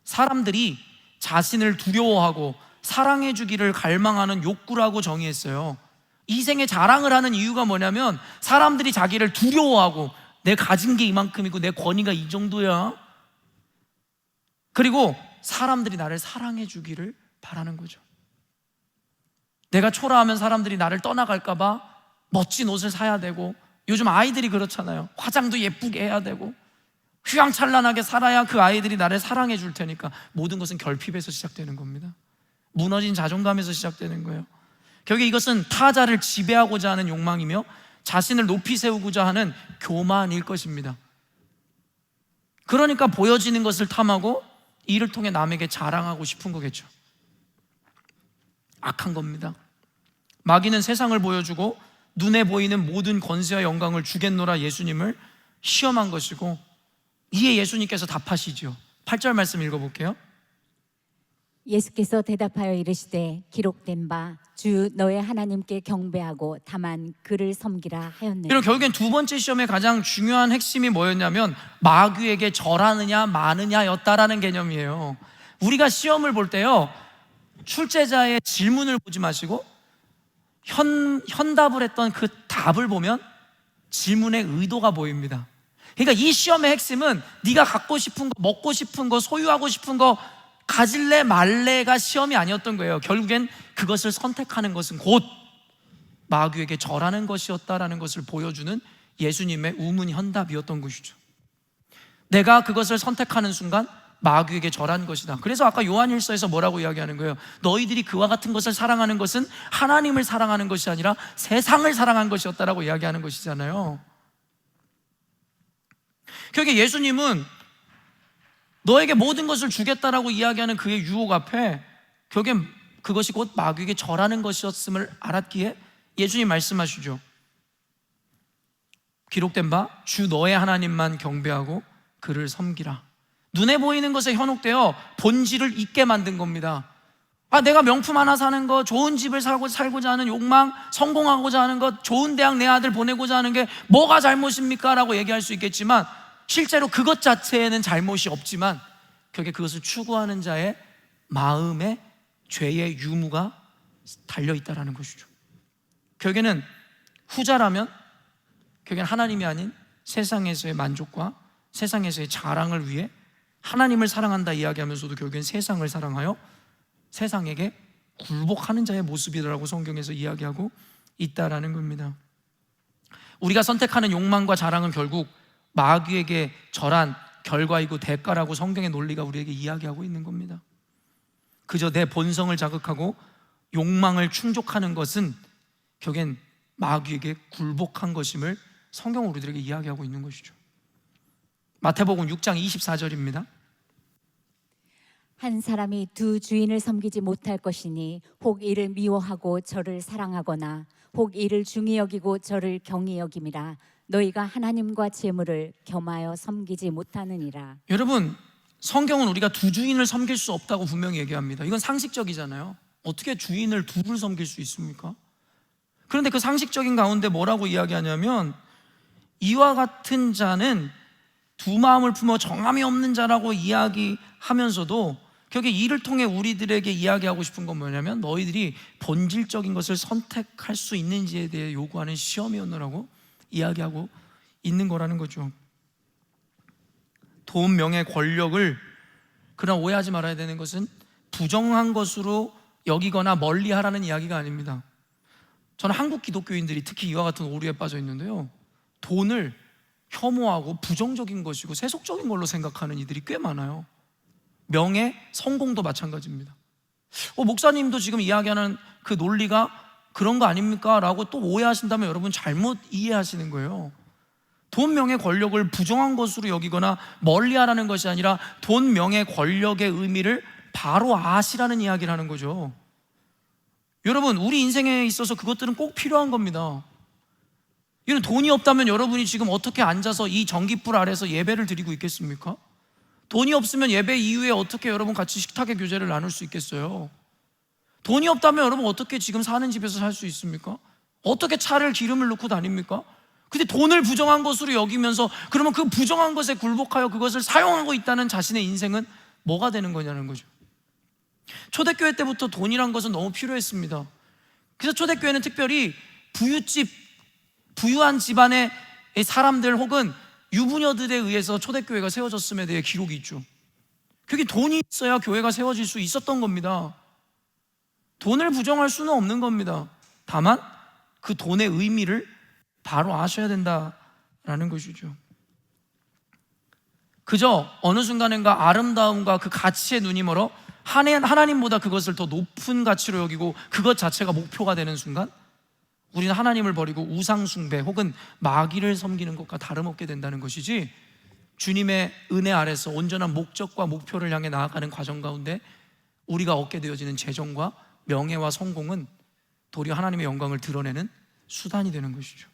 사람들이 자신을 두려워하고 사랑해 주기를 갈망하는 욕구라고 정의했어요. 이 생의 자랑을 하는 이유가 뭐냐면 사람들이 자기를 두려워하고 내 가진 게 이만큼이고 내 권위가 이 정도야, 그리고 사람들이 나를 사랑해 주기를 바라는 거죠. 내가 초라하면 사람들이 나를 떠나갈까 봐 멋진 옷을 사야 되고, 요즘 아이들이 그렇잖아요. 화장도 예쁘게 해야 되고, 휘황찬란하게 살아야 그 아이들이 나를 사랑해 줄 테니까. 모든 것은 결핍에서 시작되는 겁니다. 무너진 자존감에서 시작되는 거예요. 결국 이것은 타자를 지배하고자 하는 욕망이며 자신을 높이 세우고자 하는 교만일 것입니다. 그러니까 보여지는 것을 탐하고 이를 통해 남에게 자랑하고 싶은 거겠죠. 악한 겁니다. 마귀는 세상을 보여주고 눈에 보이는 모든 권세와 영광을 주겠노라 예수님을 시험한 것이고, 이에 예수님께서 답하시죠. 8절 말씀 읽어볼게요. 예수께서 대답하여 이르시되 기록된 바 주 너의 하나님께 경배하고 다만 그를 섬기라 하였느니라. 그럼 결국엔 두 번째 시험의 가장 중요한 핵심이 뭐였냐면 마귀에게 절하느냐 마느냐였다라는 개념이에요. 우리가 시험을 볼 때요, 출제자의 질문을 보지 마시고 현답을 했던 그 답을 보면 질문의 의도가 보입니다. 그러니까 이 시험의 핵심은 네가 갖고 싶은 거, 먹고 싶은 거, 소유하고 싶은 거 가질래 말래가 시험이 아니었던 거예요. 결국엔 그것을 선택하는 것은 곧 마귀에게 절하는 것이었다라는 것을 보여주는 예수님의 우문현답이었던 것이죠. 내가 그것을 선택하는 순간 마귀에게 절한 것이다. 그래서 아까 요한일서에서 뭐라고 이야기하는 거예요? 너희들이 그와 같은 것을 사랑하는 것은 하나님을 사랑하는 것이 아니라 세상을 사랑한 것이었다라고 이야기하는 것이잖아요. 결국에 예수님은 너에게 모든 것을 주겠다라고 이야기하는 그의 유혹 앞에 결국엔 그것이 곧 마귀에게 절하는 것이었음을 알았기에 예수님 말씀하시죠. 기록된 바 주 너의 하나님만 경배하고 그를 섬기라. 눈에 보이는 것에 현혹되어 본질을 잊게 만든 겁니다. 내가 명품 하나 사는 거, 좋은 집을 살고자 하는 욕망, 성공하고자 하는 것, 좋은 대학 내 아들 보내고자 하는 게 뭐가 잘못입니까? 라고 얘기할 수 있겠지만 실제로 그것 자체에는 잘못이 없지만 결국에 그것을 추구하는 자의 마음에 죄의 유무가 달려있다는 것이죠. 결국에는 후자라면 결국엔 하나님이 아닌 세상에서의 만족과 세상에서의 자랑을 위해 하나님을 사랑한다 이야기하면서도 결국엔 세상을 사랑하여 세상에게 굴복하는 자의 모습이라고 성경에서 이야기하고 있다라는 겁니다. 우리가 선택하는 욕망과 자랑은 결국 마귀에게 절한 결과이고 대가라고 성경의 논리가 우리에게 이야기하고 있는 겁니다. 그저 내 본성을 자극하고 욕망을 충족하는 것은 결국엔 마귀에게 굴복한 것임을 성경은 우리들에게 이야기하고 있는 것이죠. 마태복음 6장 24절입니다. 한 사람이 두 주인을 섬기지 못할 것이니 혹 이를 미워하고 저를 사랑하거나 혹 이를 중히 여기고 저를 경히 여김이라. 너희가 하나님과 재물을 겸하여 섬기지 못하느니라. 여러분, 성경은 우리가 두 주인을 섬길 수 없다고 분명히 얘기합니다. 이건 상식적이잖아요. 어떻게 주인을 둘을 섬길 수 있습니까? 그런데 그 상식적인 가운데 뭐라고 이야기하냐면 이와 같은 자는 두 마음을 품어 정함이 없는 자라고 이야기하면서도 결국에 이를 통해 우리들에게 이야기하고 싶은 건 뭐냐면 너희들이 본질적인 것을 선택할 수 있는지에 대해 요구하는 시험이었노라고 이야기하고 있는 거라는 거죠. 돈, 명예, 권력을, 그러나 오해하지 말아야 되는 것은 부정한 것으로 여기거나 멀리하라는 이야기가 아닙니다. 저는 한국 기독교인들이 특히 이와 같은 오류에 빠져 있는데요, 돈을 혐오하고 부정적인 것이고 세속적인 걸로 생각하는 이들이 꽤 많아요. 명예, 성공도 마찬가지입니다. 목사님도 지금 이야기하는 그 논리가 그런 거 아닙니까? 라고 또 오해하신다면 여러분 잘못 이해하시는 거예요. 돈, 명예, 권력을 부정한 것으로 여기거나 멀리하라는 것이 아니라 돈, 명예, 권력의 의미를 바로 아시라는 이야기를 하는 거죠. 여러분, 우리 인생에 있어서 그것들은 꼭 필요한 겁니다. 이런 돈이 없다면 여러분이 지금 어떻게 앉아서 이 전깃불 아래서 예배를 드리고 있겠습니까? 돈이 없으면 예배 이후에 어떻게 여러분 같이 식탁의 교제를 나눌 수 있겠어요? 돈이 없다면 여러분 어떻게 지금 사는 집에서 살 수 있습니까? 어떻게 차를 기름을 넣고 다닙니까? 근데 돈을 부정한 것으로 여기면서 그러면 그 부정한 것에 굴복하여 그것을 사용하고 있다는 자신의 인생은 뭐가 되는 거냐는 거죠. 초대교회 때부터 돈이란 것은 너무 필요했습니다. 그래서 초대교회는 특별히 부유한 집안의 사람들 혹은 유부녀들에 의해서 초대교회가 세워졌음에 대해 기록이 있죠. 그게 돈이 있어야 교회가 세워질 수 있었던 겁니다. 돈을 부정할 수는 없는 겁니다. 다만 그 돈의 의미를 바로 아셔야 된다라는 것이죠. 그저 어느 순간인가 아름다움과 그 가치에 눈이 멀어 하나님보다 그것을 더 높은 가치로 여기고 그것 자체가 목표가 되는 순간 우리는 하나님을 버리고 우상 숭배 혹은 마귀를 섬기는 것과 다름없게 된다는 것이지, 주님의 은혜 아래서 온전한 목적과 목표를 향해 나아가는 과정 가운데 우리가 얻게 되어지는 재정과 명예와 성공은 도리어 하나님의 영광을 드러내는 수단이 되는 것이죠.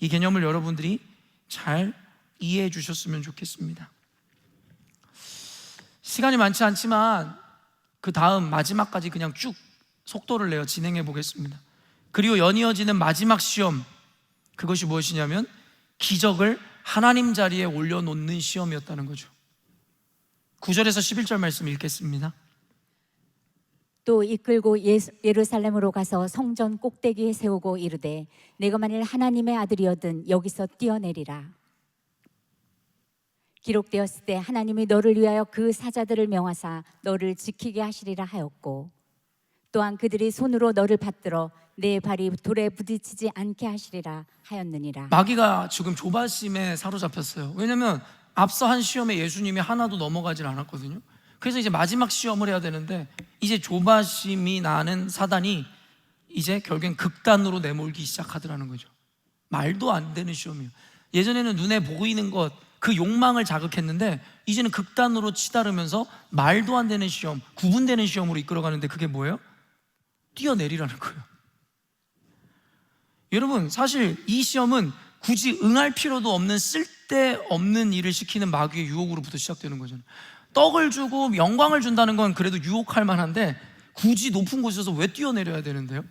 이 개념을 여러분들이 잘 이해해 주셨으면 좋겠습니다. 시간이 많지 않지만 그 다음 마지막까지 그냥 쭉 속도를 내어 진행해 보겠습니다. 그리고 연이어지는 마지막 시험, 그것이 무엇이냐면 기적을 하나님 자리에 올려놓는 시험이었다는 거죠. 9절에서 11절 말씀 읽겠습니다. 또 이끌고 예루살렘으로 가서 성전 꼭대기에 세우고 이르되 내가 만일 하나님의 아들이거든 여기서 뛰어내리라. 기록되었을 때 하나님이 너를 위하여 그 사자들을 명하사 너를 지키게 하시리라 하였고, 또한 그들이 손으로 너를 받들어 내 발이 돌에 부딪히지 않게 하시리라 하였느니라. 마귀가 지금 조바심에 사로잡혔어요. 왜냐하면 앞서 한 시험에 예수님이 하나도 넘어가질 않았거든요. 그래서 이제 마지막 시험을 해야 되는데 이제 조바심이 나는 사단이 이제 결국엔 극단으로 내몰기 시작하더라는 거죠. 말도 안 되는 시험이에요. 예전에는 눈에 보이는 것, 그 욕망을 자극했는데 이제는 극단으로 치달으면서 말도 안 되는 시험, 구분되는 시험으로 이끌어가는데 그게 뭐예요? 뛰어내리라는 거예요. 여러분, 사실 이 시험은 굳이 응할 필요도 없는 쓸데없는 일을 시키는 마귀의 유혹으로부터 시작되는 거잖아요. 떡을 주고 영광을 준다는 건 그래도 유혹할 만한데 굳이 높은 곳에서 왜 뛰어내려야 되는데요?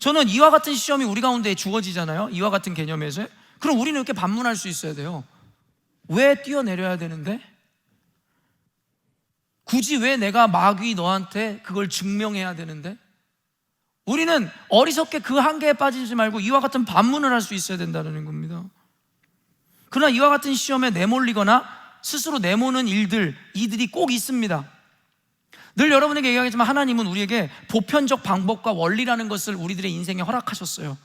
저는 이와 같은 시험이 우리 가운데 주어지잖아요. 이와 같은 개념에서. 그럼 우리는 이렇게 반문할 수 있어야 돼요. 왜 뛰어내려야 되는데? 굳이 왜 내가 마귀 너한테 그걸 증명해야 되는데? 우리는 어리석게 그 한계에 빠지지 말고 이와 같은 반문을 할 수 있어야 된다는 겁니다. 그러나 이와 같은 시험에 내몰리거나 스스로 내모는 이들이 꼭 있습니다. 늘 여러분에게 얘기하겠지만 하나님은 우리에게 보편적 방법과 원리라는 것을 우리들의 인생에 허락하셨어요.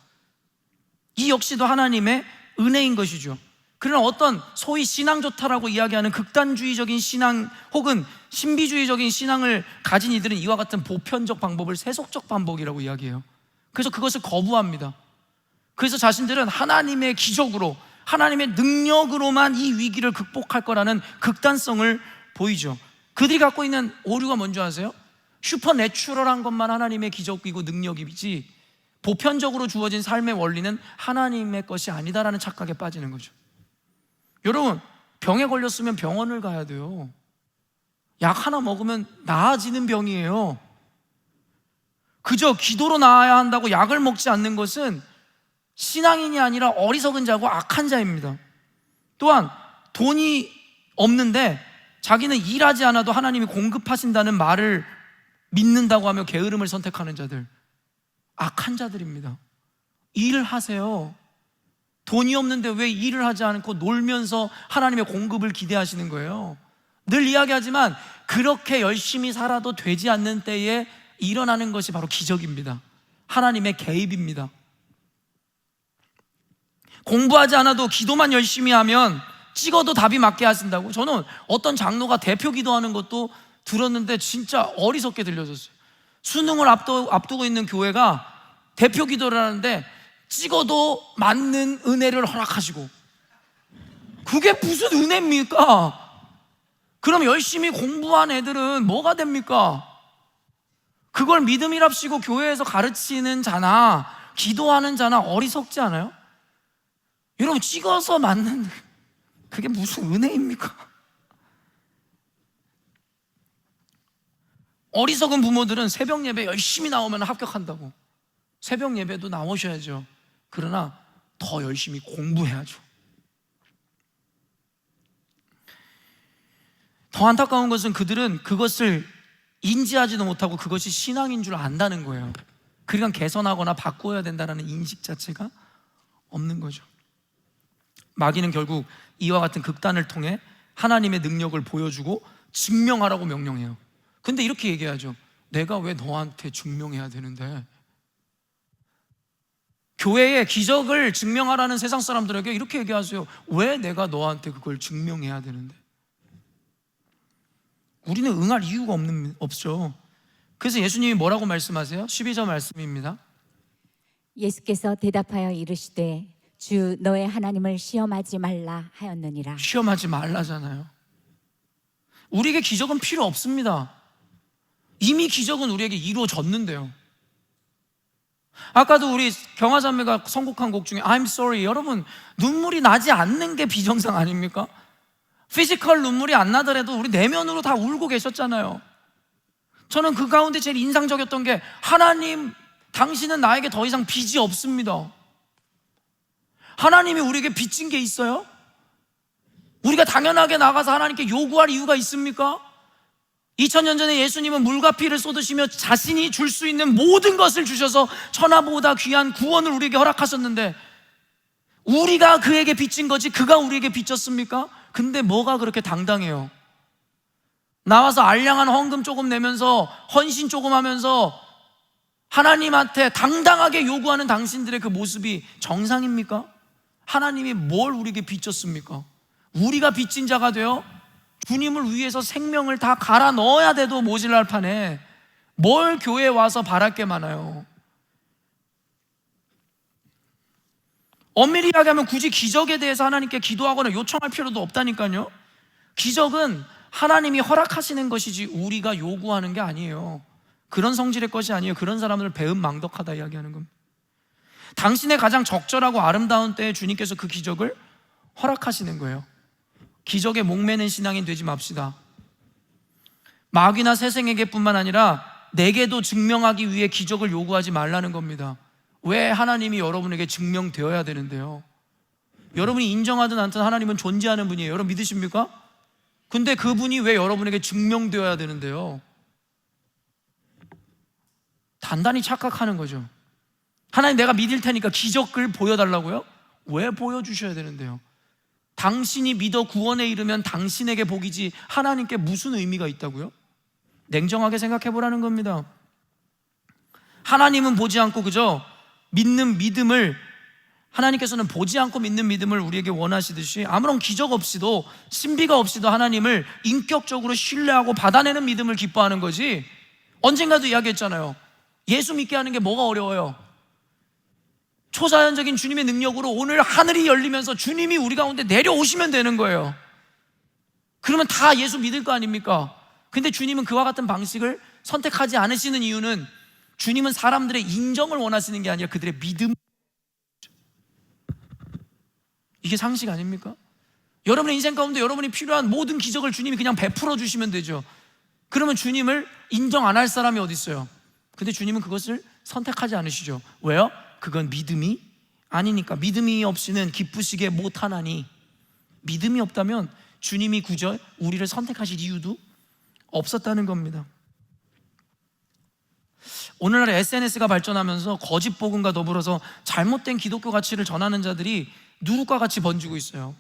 이 역시도 하나님의 은혜인 것이죠. 그러나 어떤 소위 신앙 좋다라고 이야기하는 극단주의적인 신앙 혹은 신비주의적인 신앙을 가진 이들은 이와 같은 보편적 방법을 세속적 방법이라고 이야기해요. 그래서 그것을 거부합니다. 그래서 자신들은 하나님의 기적으로, 하나님의 능력으로만 이 위기를 극복할 거라는 극단성을 보이죠. 그들이 갖고 있는 오류가 뭔지 아세요? 슈퍼내추럴한 것만 하나님의 기적이고 능력이지 보편적으로 주어진 삶의 원리는 하나님의 것이 아니다라는 착각에 빠지는 거죠. 여러분, 병에 걸렸으면 병원을 가야 돼요. 약 하나 먹으면 나아지는 병이에요. 그저 기도로 나아야 한다고 약을 먹지 않는 것은 신앙인이 아니라 어리석은 자고 악한 자입니다. 또한 돈이 없는데 자기는 일하지 않아도 하나님이 공급하신다는 말을 믿는다고 하며 게으름을 선택하는 자들, 악한 자들입니다. 일을 하세요. 돈이 없는데 왜 일을 하지 않고 놀면서 하나님의 공급을 기대하시는 거예요? 늘 이야기하지만 그렇게 열심히 살아도 되지 않는 때에 일어나는 것이 바로 기적입니다. 하나님의 개입입니다. 공부하지 않아도 기도만 열심히 하면 찍어도 답이 맞게 하신다고. 저는 어떤 장로가 대표 기도하는 것도 들었는데 진짜 어리석게 들려졌어요. 수능을 앞두고 있는 교회가 대표 기도를 하는데 찍어도 맞는 은혜를 허락하시고, 그게 무슨 은혜입니까? 그럼 열심히 공부한 애들은 뭐가 됩니까? 그걸 믿음이랍시고 교회에서 가르치는 자나 기도하는 자나 어리석지 않아요? 여러분, 찍어서 맞는 그게 무슨 은혜입니까? 어리석은 부모들은 새벽 예배 열심히 나오면 합격한다고. 새벽 예배도 나오셔야죠. 그러나 더 열심히 공부해야죠. 더 안타까운 것은 그들은 그것을 인지하지도 못하고 그것이 신앙인 줄 안다는 거예요. 그러니까 개선하거나 바꿔야 된다는 인식 자체가 없는 거죠. 마귀는 결국 이와 같은 극단을 통해 하나님의 능력을 보여주고 증명하라고 명령해요. 근데 이렇게 얘기하죠. 내가 왜 너한테 증명해야 되는데? 교회의 기적을 증명하라는 세상 사람들에게 이렇게 얘기하세요. 왜 내가 너한테 그걸 증명해야 되는데? 우리는 응할 이유가 없죠. 그래서 예수님이 뭐라고 말씀하세요? 12절 말씀입니다. 예수께서 대답하여 이르시되 주 너의 하나님을 시험하지 말라 하였느니라. 시험하지 말라잖아요. 우리에게 기적은 필요 없습니다. 이미 기적은 우리에게 이루어졌는데요. 아까도 우리 경화자매가 선곡한 곡 중에 I'm sorry, 여러분 눈물이 나지 않는 게 비정상 아닙니까? 피지컬 눈물이 안 나더라도 우리 내면으로 다 울고 계셨잖아요. 저는 그 가운데 제일 인상적이었던 게 하나님, 당신은 나에게 더 이상 빚이 없습니다. 하나님이 우리에게 빚진 게 있어요? 우리가 당연하게 나가서 하나님께 요구할 이유가 있습니까? 2000년 전에 예수님은 물과 피를 쏟으시며 자신이 줄 수 있는 모든 것을 주셔서 천하보다 귀한 구원을 우리에게 허락하셨는데 우리가 그에게 빚진 거지 그가 우리에게 빚졌습니까? 근데 뭐가 그렇게 당당해요? 나와서 알량한 헌금 조금 내면서 헌신 조금 하면서 하나님한테 당당하게 요구하는 당신들의 그 모습이 정상입니까? 하나님이 뭘 우리에게 빚졌습니까? 우리가 빚진 자가 되어 주님을 위해서 생명을 다 갈아 넣어야 돼도 모질랄 판에 뭘 교회에 와서 바랄 게 많아요. 엄밀히 이야기하면 굳이 기적에 대해서 하나님께 기도하거나 요청할 필요도 없다니까요. 기적은 하나님이 허락하시는 것이지 우리가 요구하는 게 아니에요. 그런 성질의 것이 아니에요. 그런 사람들을 배은망덕하다 이야기하는 겁니다. 당신의 가장 적절하고 아름다운 때에 주님께서 그 기적을 허락하시는 거예요. 기적에 목매는 신앙인 되지 맙시다. 마귀나 세상에게 뿐만 아니라 내게도 증명하기 위해 기적을 요구하지 말라는 겁니다. 왜 하나님이 여러분에게 증명되어야 되는데요? 여러분이 인정하든 않든 하나님은 존재하는 분이에요. 여러분 믿으십니까? 근데 그분이 왜 여러분에게 증명되어야 되는데요? 단단히 착각하는 거죠. 하나님 내가 믿을 테니까 기적을 보여달라고요? 왜 보여주셔야 되는데요? 당신이 믿어 구원에 이르면 당신에게 복이지 하나님께 무슨 의미가 있다고요? 냉정하게 생각해 보라는 겁니다. 하나님은 보지 않고 그저 믿는 믿음을, 하나님께서는 보지 않고 믿는 믿음을 우리에게 원하시듯이 아무런 기적 없이도 신비가 없이도 하나님을 인격적으로 신뢰하고 받아내는 믿음을 기뻐하는 거지. 언젠가도 이야기했잖아요. 예수 믿게 하는 게 뭐가 어려워요? 초자연적인 주님의 능력으로 오늘 하늘이 열리면서 주님이 우리 가운데 내려오시면 되는 거예요. 그러면 다 예수 믿을 거 아닙니까? 근데 주님은 그와 같은 방식을 선택하지 않으시는 이유는 주님은 사람들의 인정을 원하시는 게 아니라 그들의 믿음. 이게 상식 아닙니까? 여러분의 인생 가운데 여러분이 필요한 모든 기적을 주님이 그냥 베풀어 주시면 되죠. 그러면 주님을 인정 안 할 사람이 어디 있어요? 근데 주님은 그것을 선택하지 않으시죠. 왜요? 그건 믿음이 아니니까. 믿음이 없이는 기쁘시게 못하나니. 믿음이 없다면 주님이 굳이 우리를 선택하실 이유도 없었다는 겁니다. 오늘날 SNS가 발전하면서 거짓 복음과 더불어서 잘못된 기독교 가치를 전하는 자들이 누룩과 같이 번지고 있어요.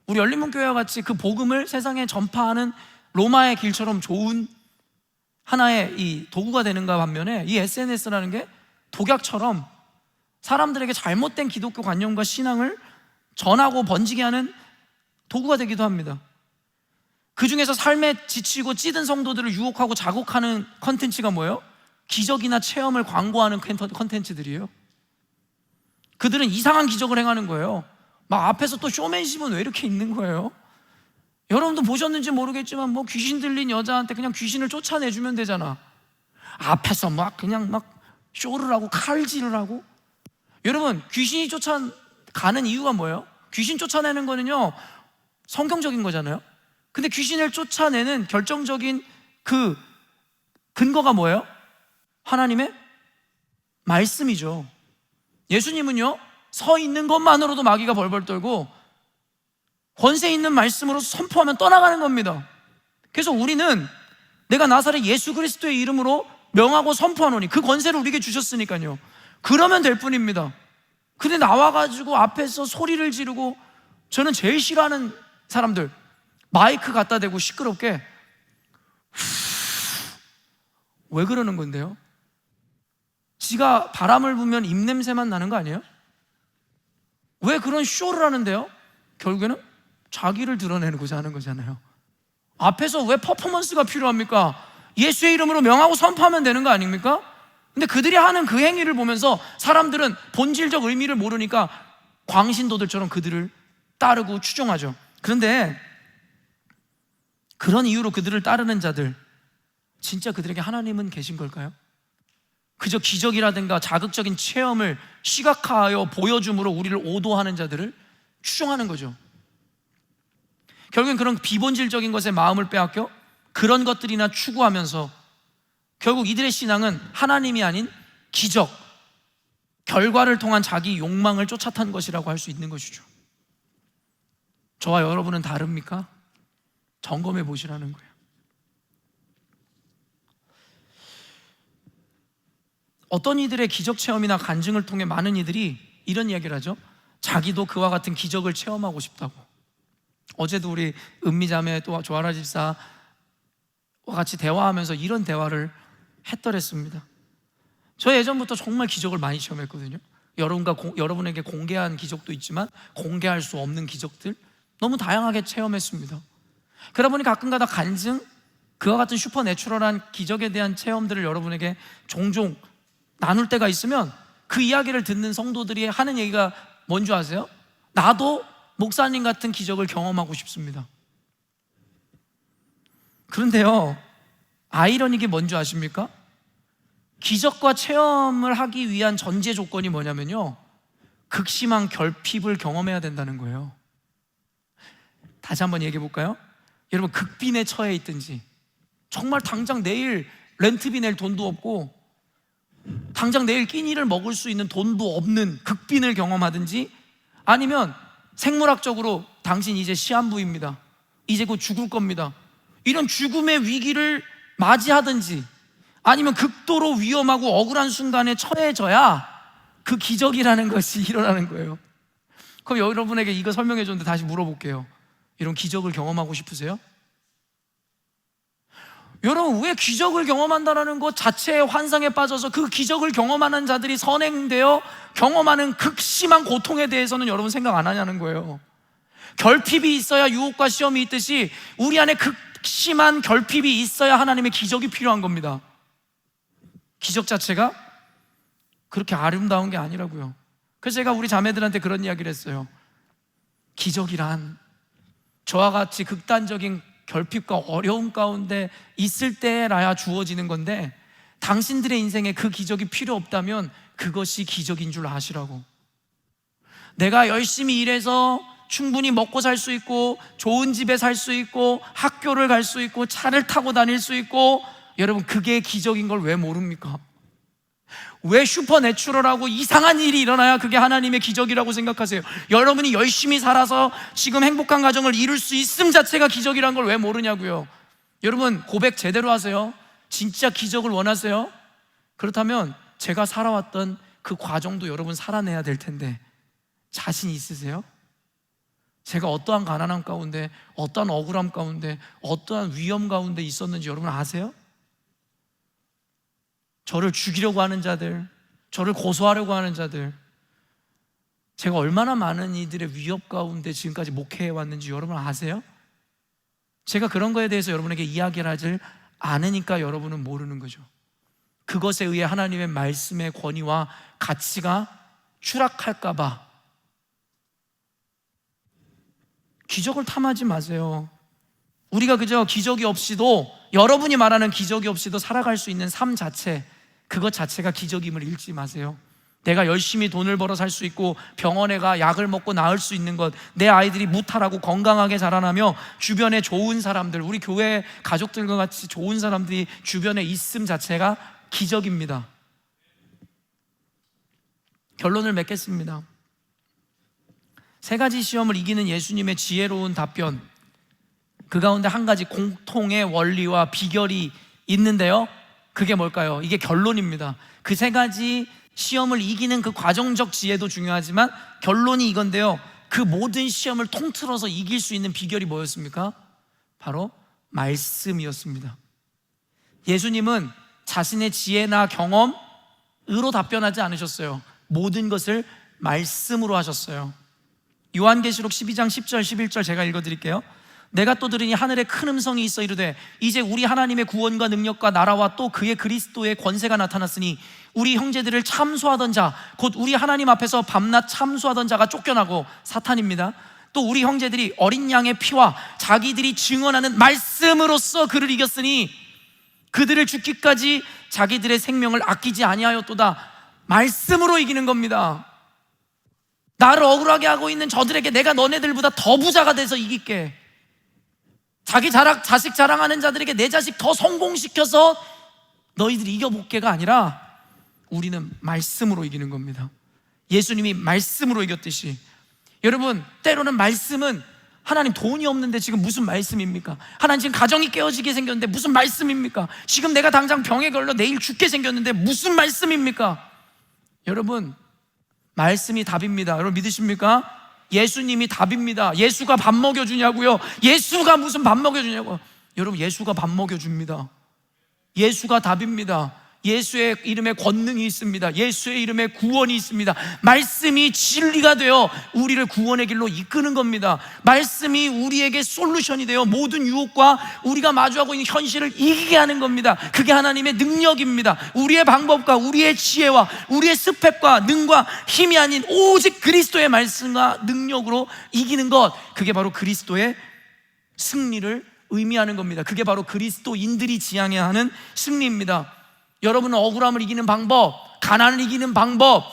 우리 열린문교회와 같이 그 복음을 세상에 전파하는 로마의 길처럼 좋은 하나의 이 도구가 되는가 반면에 이 SNS라는 게 독약처럼 사람들에게 잘못된 기독교 관념과 신앙을 전하고 번지게 하는 도구가 되기도 합니다. 그 중에서 삶에 지치고 찌든 성도들을 유혹하고 자극하는 컨텐츠가 뭐예요? 기적이나 체험을 광고하는 컨텐츠들이에요. 그들은 이상한 기적을 행하는 거예요. 막 앞에서 또 쇼맨십은 왜 이렇게 있는 거예요? 여러분도 보셨는지 모르겠지만 뭐 귀신 들린 여자한테 그냥 귀신을 쫓아내주면 되잖아. 앞에서 막 그냥 막 쇼를 하고 칼질을 하고. 여러분 귀신이 쫓아가는 이유가 뭐예요? 귀신 쫓아내는 거는요 성경적인 거잖아요. 근데 귀신을 쫓아내는 결정적인 그 근거가 뭐예요? 하나님의 말씀이죠. 예수님은요 서 있는 것만으로도 마귀가 벌벌 떨고 권세 있는 말씀으로 선포하면 떠나가는 겁니다. 그래서 우리는 내가 나사렛 예수 그리스도의 이름으로 명하고 선포하노니 그 권세를 우리에게 주셨으니까요. 그러면 될 뿐입니다. 근데 나와가지고 앞에서 소리를 지르고, 저는 제일 싫어하는 사람들 마이크 갖다 대고 시끄럽게 왜 그러는 건데요? 지가 바람을 불면 입냄새만 나는 거 아니에요? 왜 그런 쇼를 하는데요? 결국에는 자기를 드러내고자 하는 거잖아요. 앞에서 왜 퍼포먼스가 필요합니까? 예수의 이름으로 명하고 선포하면 되는 거 아닙니까? 근데 그들이 하는 그 행위를 보면서 사람들은 본질적 의미를 모르니까 광신도들처럼 그들을 따르고 추종하죠. 그런데 그런 이유로 그들을 따르는 자들, 진짜 그들에게 하나님은 계신 걸까요? 그저 기적이라든가 자극적인 체험을 시각화하여 보여줌으로 우리를 오도하는 자들을 추종하는 거죠. 결국엔 그런 비본질적인 것에 마음을 빼앗겨 그런 것들이나 추구하면서 결국 이들의 신앙은 하나님이 아닌 기적, 결과를 통한 자기 욕망을 쫓아탄 것이라고 할 수 있는 것이죠. 저와 여러분은 다릅니까? 점검해 보시라는 거예요. 어떤 이들의 기적 체험이나 간증을 통해 많은 이들이 이런 이야기를 하죠. 자기도 그와 같은 기적을 체험하고 싶다고. 어제도 우리 은미자매 또 조아라 집사와 같이 대화하면서 이런 대화를 했더랬습니다. 저 예전부터 정말 기적을 많이 체험했거든요. 여러분에게 공개한 기적도 있지만 공개할 수 없는 기적들 너무 다양하게 체험했습니다. 그러다 보니 가끔가다 간증, 그와 같은 슈퍼내추럴한 기적에 대한 체험들을 여러분에게 종종 나눌 때가 있으면 그 이야기를 듣는 성도들이 하는 얘기가 뭔지 아세요? 나도 목사님 같은 기적을 경험하고 싶습니다. 그런데요, 아이러니게 뭔지 아십니까? 기적과 체험을 하기 위한 전제 조건이 뭐냐면요, 극심한 결핍을 경험해야 된다는 거예요. 다시 한번 얘기해 볼까요? 여러분, 극빈에 처해 있든지, 정말 당장 내일 렌트비 낼 돈도 없고 당장 내일 끼니를 먹을 수 있는 돈도 없는 극빈을 경험하든지, 아니면 생물학적으로 당신 이제 시한부입니다, 이제 곧 죽을 겁니다, 이런 죽음의 위기를 맞이하든지, 아니면 극도로 위험하고 억울한 순간에 처해져야 그 기적이라는 것이 일어나는 거예요. 그럼 여러분에게 이거 설명해 줬는데 다시 물어볼게요. 이런 기적을 경험하고 싶으세요? 여러분, 왜 기적을 경험한다는 것 자체의 환상에 빠져서 그 기적을 경험하는 자들이 선행되어 경험하는 극심한 고통에 대해서는 여러분 생각 안 하냐는 거예요. 결핍이 있어야 유혹과 시험이 있듯이 우리 안에 극심한 결핍이 있어야 하나님의 기적이 필요한 겁니다. 기적 자체가 그렇게 아름다운 게 아니라고요. 그래서 제가 우리 자매들한테 그런 이야기를 했어요. 기적이란 저와 같이 극단적인 결핍과 어려움 가운데 있을 때라야 주어지는 건데, 당신들의 인생에 그 기적이 필요 없다면 그것이 기적인 줄 아시라고. 내가 열심히 일해서 충분히 먹고 살 수 있고, 좋은 집에 살 수 있고, 학교를 갈 수 있고, 차를 타고 다닐 수 있고, 여러분, 그게 기적인 걸 왜 모릅니까? 왜 슈퍼내추럴하고 이상한 일이 일어나야 그게 하나님의 기적이라고 생각하세요? 여러분이 열심히 살아서 지금 행복한 가정을 이룰 수 있음 자체가 기적이란 걸 왜 모르냐고요. 여러분, 고백 제대로 하세요. 진짜 기적을 원하세요? 그렇다면 제가 살아왔던 그 과정도 여러분 살아내야 될 텐데 자신 있으세요? 제가 어떠한 가난함 가운데, 어떠한 억울함 가운데, 어떠한 위험 가운데 있었는지 여러분 아세요? 저를 죽이려고 하는 자들, 저를 고소하려고 하는 자들, 제가 얼마나 많은 이들의 위협 가운데 지금까지 목회해 왔는지 여러분 아세요? 제가 그런 거에 대해서 여러분에게 이야기를 하질 않으니까 여러분은 모르는 거죠. 그것에 의해 하나님의 말씀의 권위와 가치가 추락할까 봐 기적을 탐하지 마세요. 우리가 그저 기적이 없이도, 여러분이 말하는 기적이 없이도 살아갈 수 있는 삶 자체, 그것 자체가 기적임을 잃지 마세요. 내가 열심히 돈을 벌어 살 수 있고, 병원에 가 약을 먹고 나을 수 있는 것, 내 아이들이 무탈하고 건강하게 자라나며 주변에 좋은 사람들, 우리 교회 가족들과 같이 좋은 사람들이 주변에 있음 자체가 기적입니다. 결론을 맺겠습니다. 3가지 시험을 이기는 예수님의 지혜로운 답변, 그 가운데 한 가지 공통의 원리와 비결이 있는데요, 그게 뭘까요? 이게 결론입니다. 그 3가지 시험을 이기는 그 과정적 지혜도 중요하지만 결론이 이건데요, 그 모든 시험을 통틀어서 이길 수 있는 비결이 뭐였습니까? 바로 말씀이었습니다. 예수님은 자신의 지혜나 경험으로 답변하지 않으셨어요. 모든 것을 말씀으로 하셨어요. 요한계시록 12장 10절 11절 제가 읽어드릴게요. 내가 또 들으니 하늘에 큰 음성이 있어 이르되 이제 우리 하나님의 구원과 능력과 나라와 또 그의 그리스도의 권세가 나타났으니 우리 형제들을 참소하던 자 곧 우리 하나님 앞에서 밤낮 참소하던 자가 쫓겨나고, 사탄입니다, 또 우리 형제들이 어린 양의 피와 자기들이 증언하는 말씀으로써 그를 이겼으니 그들을 죽기까지 자기들의 생명을 아끼지 아니하였도다. 말씀으로 이기는 겁니다. 나를 억울하게 하고 있는 저들에게 내가 너네들보다 더 부자가 돼서 이길게. 자식 자랑하는 자들에게 내 자식 더 성공시켜서 너희들이 이겨볼게가 아니라 우리는 말씀으로 이기는 겁니다. 예수님이 말씀으로 이겼듯이. 여러분, 때로는 말씀은 하나님 돈이 없는데 지금 무슨 말씀입니까? 하나님 지금 가정이 깨어지게 생겼는데 무슨 말씀입니까? 지금 내가 당장 병에 걸려 내일 죽게 생겼는데 무슨 말씀입니까? 여러분, 말씀이 답입니다. 여러분 믿으십니까? 예수님이 답입니다. 예수가 밥 먹여주냐고요? 예수가 무슨 밥 먹여주냐고요? 여러분, 예수가 밥 먹여줍니다. 예수가 답입니다. 예수의 이름에 권능이 있습니다. 예수의 이름에 구원이 있습니다. 말씀이 진리가 되어 우리를 구원의 길로 이끄는 겁니다. 말씀이 우리에게 솔루션이 되어 모든 유혹과 우리가 마주하고 있는 현실을 이기게 하는 겁니다. 그게 하나님의 능력입니다. 우리의 방법과 우리의 지혜와 우리의 스펙과 능과 힘이 아닌 오직 그리스도의 말씀과 능력으로 이기는 것, 그게 바로 그리스도의 승리를 의미하는 겁니다. 그게 바로 그리스도인들이 지향해야 하는 승리입니다. 여러분은 억울함을 이기는 방법, 가난을 이기는 방법,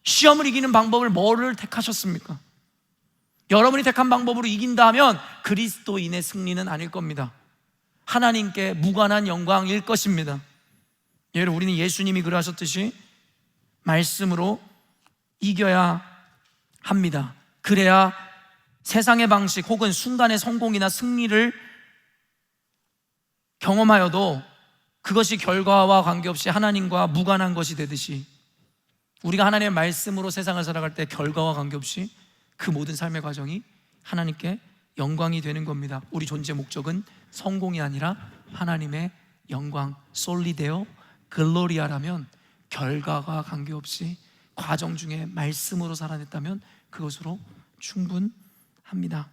시험을 이기는 방법을 뭐를 택하셨습니까? 여러분이 택한 방법으로 이긴다면 그리스도인의 승리는 아닐 겁니다. 하나님께 무관한 영광일 것입니다. 여러분, 우리는 예수님이 그러하셨듯이 말씀으로 이겨야 합니다. 그래야 세상의 방식 혹은 순간의 성공이나 승리를 경험하여도 그것이 결과와 관계없이 하나님과 무관한 것이 되듯이 우리가 하나님의 말씀으로 세상을 살아갈 때 결과와 관계없이 그 모든 삶의 과정이 하나님께 영광이 되는 겁니다. 우리 존재 목적은 성공이 아니라 하나님의 영광, 솔리데오 글로리아라면 결과와 관계없이 과정 중에 말씀으로 살아냈다면 그것으로 충분합니다.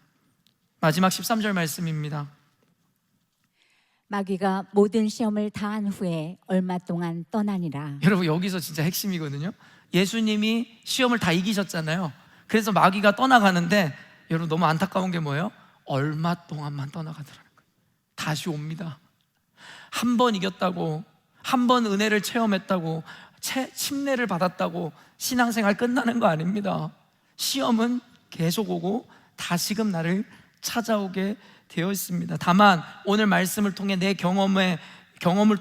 마지막 13절 말씀입니다. 마귀가 모든 시험을 다한 후에 얼마 동안 떠나니라. 여러분, 여기서 진짜 핵심이거든요. 예수님이 시험을 다 이기셨잖아요. 그래서 마귀가 떠나가는데 여러분, 너무 안타까운 게 뭐예요? 얼마 동안만 떠나가더라는 거예요. 다시 옵니다. 한 번 이겼다고, 한 번 은혜를 체험했다고, 침례를 받았다고 신앙생활 끝나는 거 아닙니다. 시험은 계속 오고 다시금 나를 찾아오게 되어 있습니다. 다만 오늘 말씀을 통해 내 경험을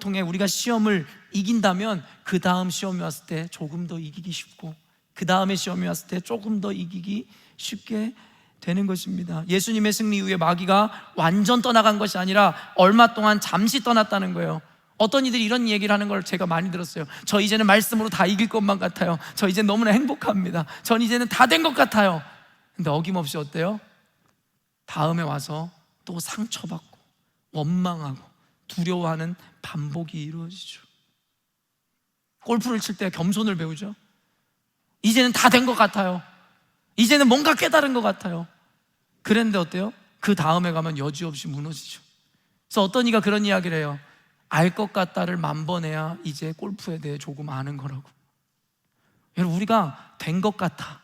통해 우리가 시험을 이긴다면 그 다음 시험이 왔을 때 조금 더 이기기 쉽고 그 다음에 시험이 왔을 때 조금 더 이기기 쉽게 되는 것입니다. 예수님의 승리 이후에 마귀가 완전 떠나간 것이 아니라 얼마 동안 잠시 떠났다는 거예요. 어떤 이들이 이런 얘기를 하는 걸 제가 많이 들었어요. 저 이제는 말씀으로 다 이길 것만 같아요. 저 이제 너무나 행복합니다. 전 이제는 다 된 것 같아요. 근데 어김없이 어때요? 다음에 와서 또 상처받고 원망하고 두려워하는 반복이 이루어지죠. 골프를 칠 때 겸손을 배우죠. 이제는 다 된 것 같아요. 이제는 뭔가 깨달은 것 같아요. 그런데 어때요? 그 다음에 가면 여지없이 무너지죠. 그래서 어떤 이가 그런 이야기를 해요. 알 것 같다를 만번해야 이제 골프에 대해 조금 아는 거라고. 여러분, 우리가 된 것 같아,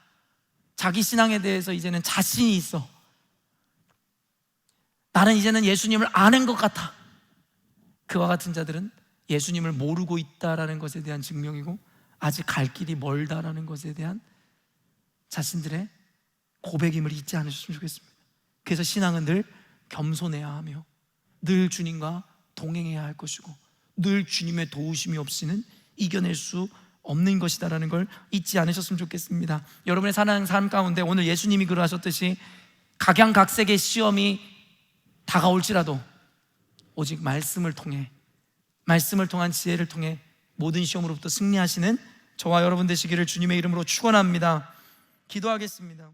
자기 신앙에 대해서 이제는 자신이 있어, 나는 이제는 예수님을 아는 것 같아, 그와 같은 자들은 예수님을 모르고 있다라는 것에 대한 증명이고 아직 갈 길이 멀다라는 것에 대한 자신들의 고백임을 잊지 않으셨으면 좋겠습니다. 그래서 신앙은 늘 겸손해야 하며 늘 주님과 동행해야 할 것이고 늘 주님의 도우심이 없이는 이겨낼 수 없는 것이다라는 걸 잊지 않으셨으면 좋겠습니다. 여러분의 사는 삶 가운데 오늘 예수님이 그러하셨듯이 각양각색의 시험이 다가올지라도 오직 말씀을 통한 지혜를 통해 모든 시험으로부터 승리하시는 저와 여러분 되시기를 주님의 이름으로 축원합니다. 기도하겠습니다.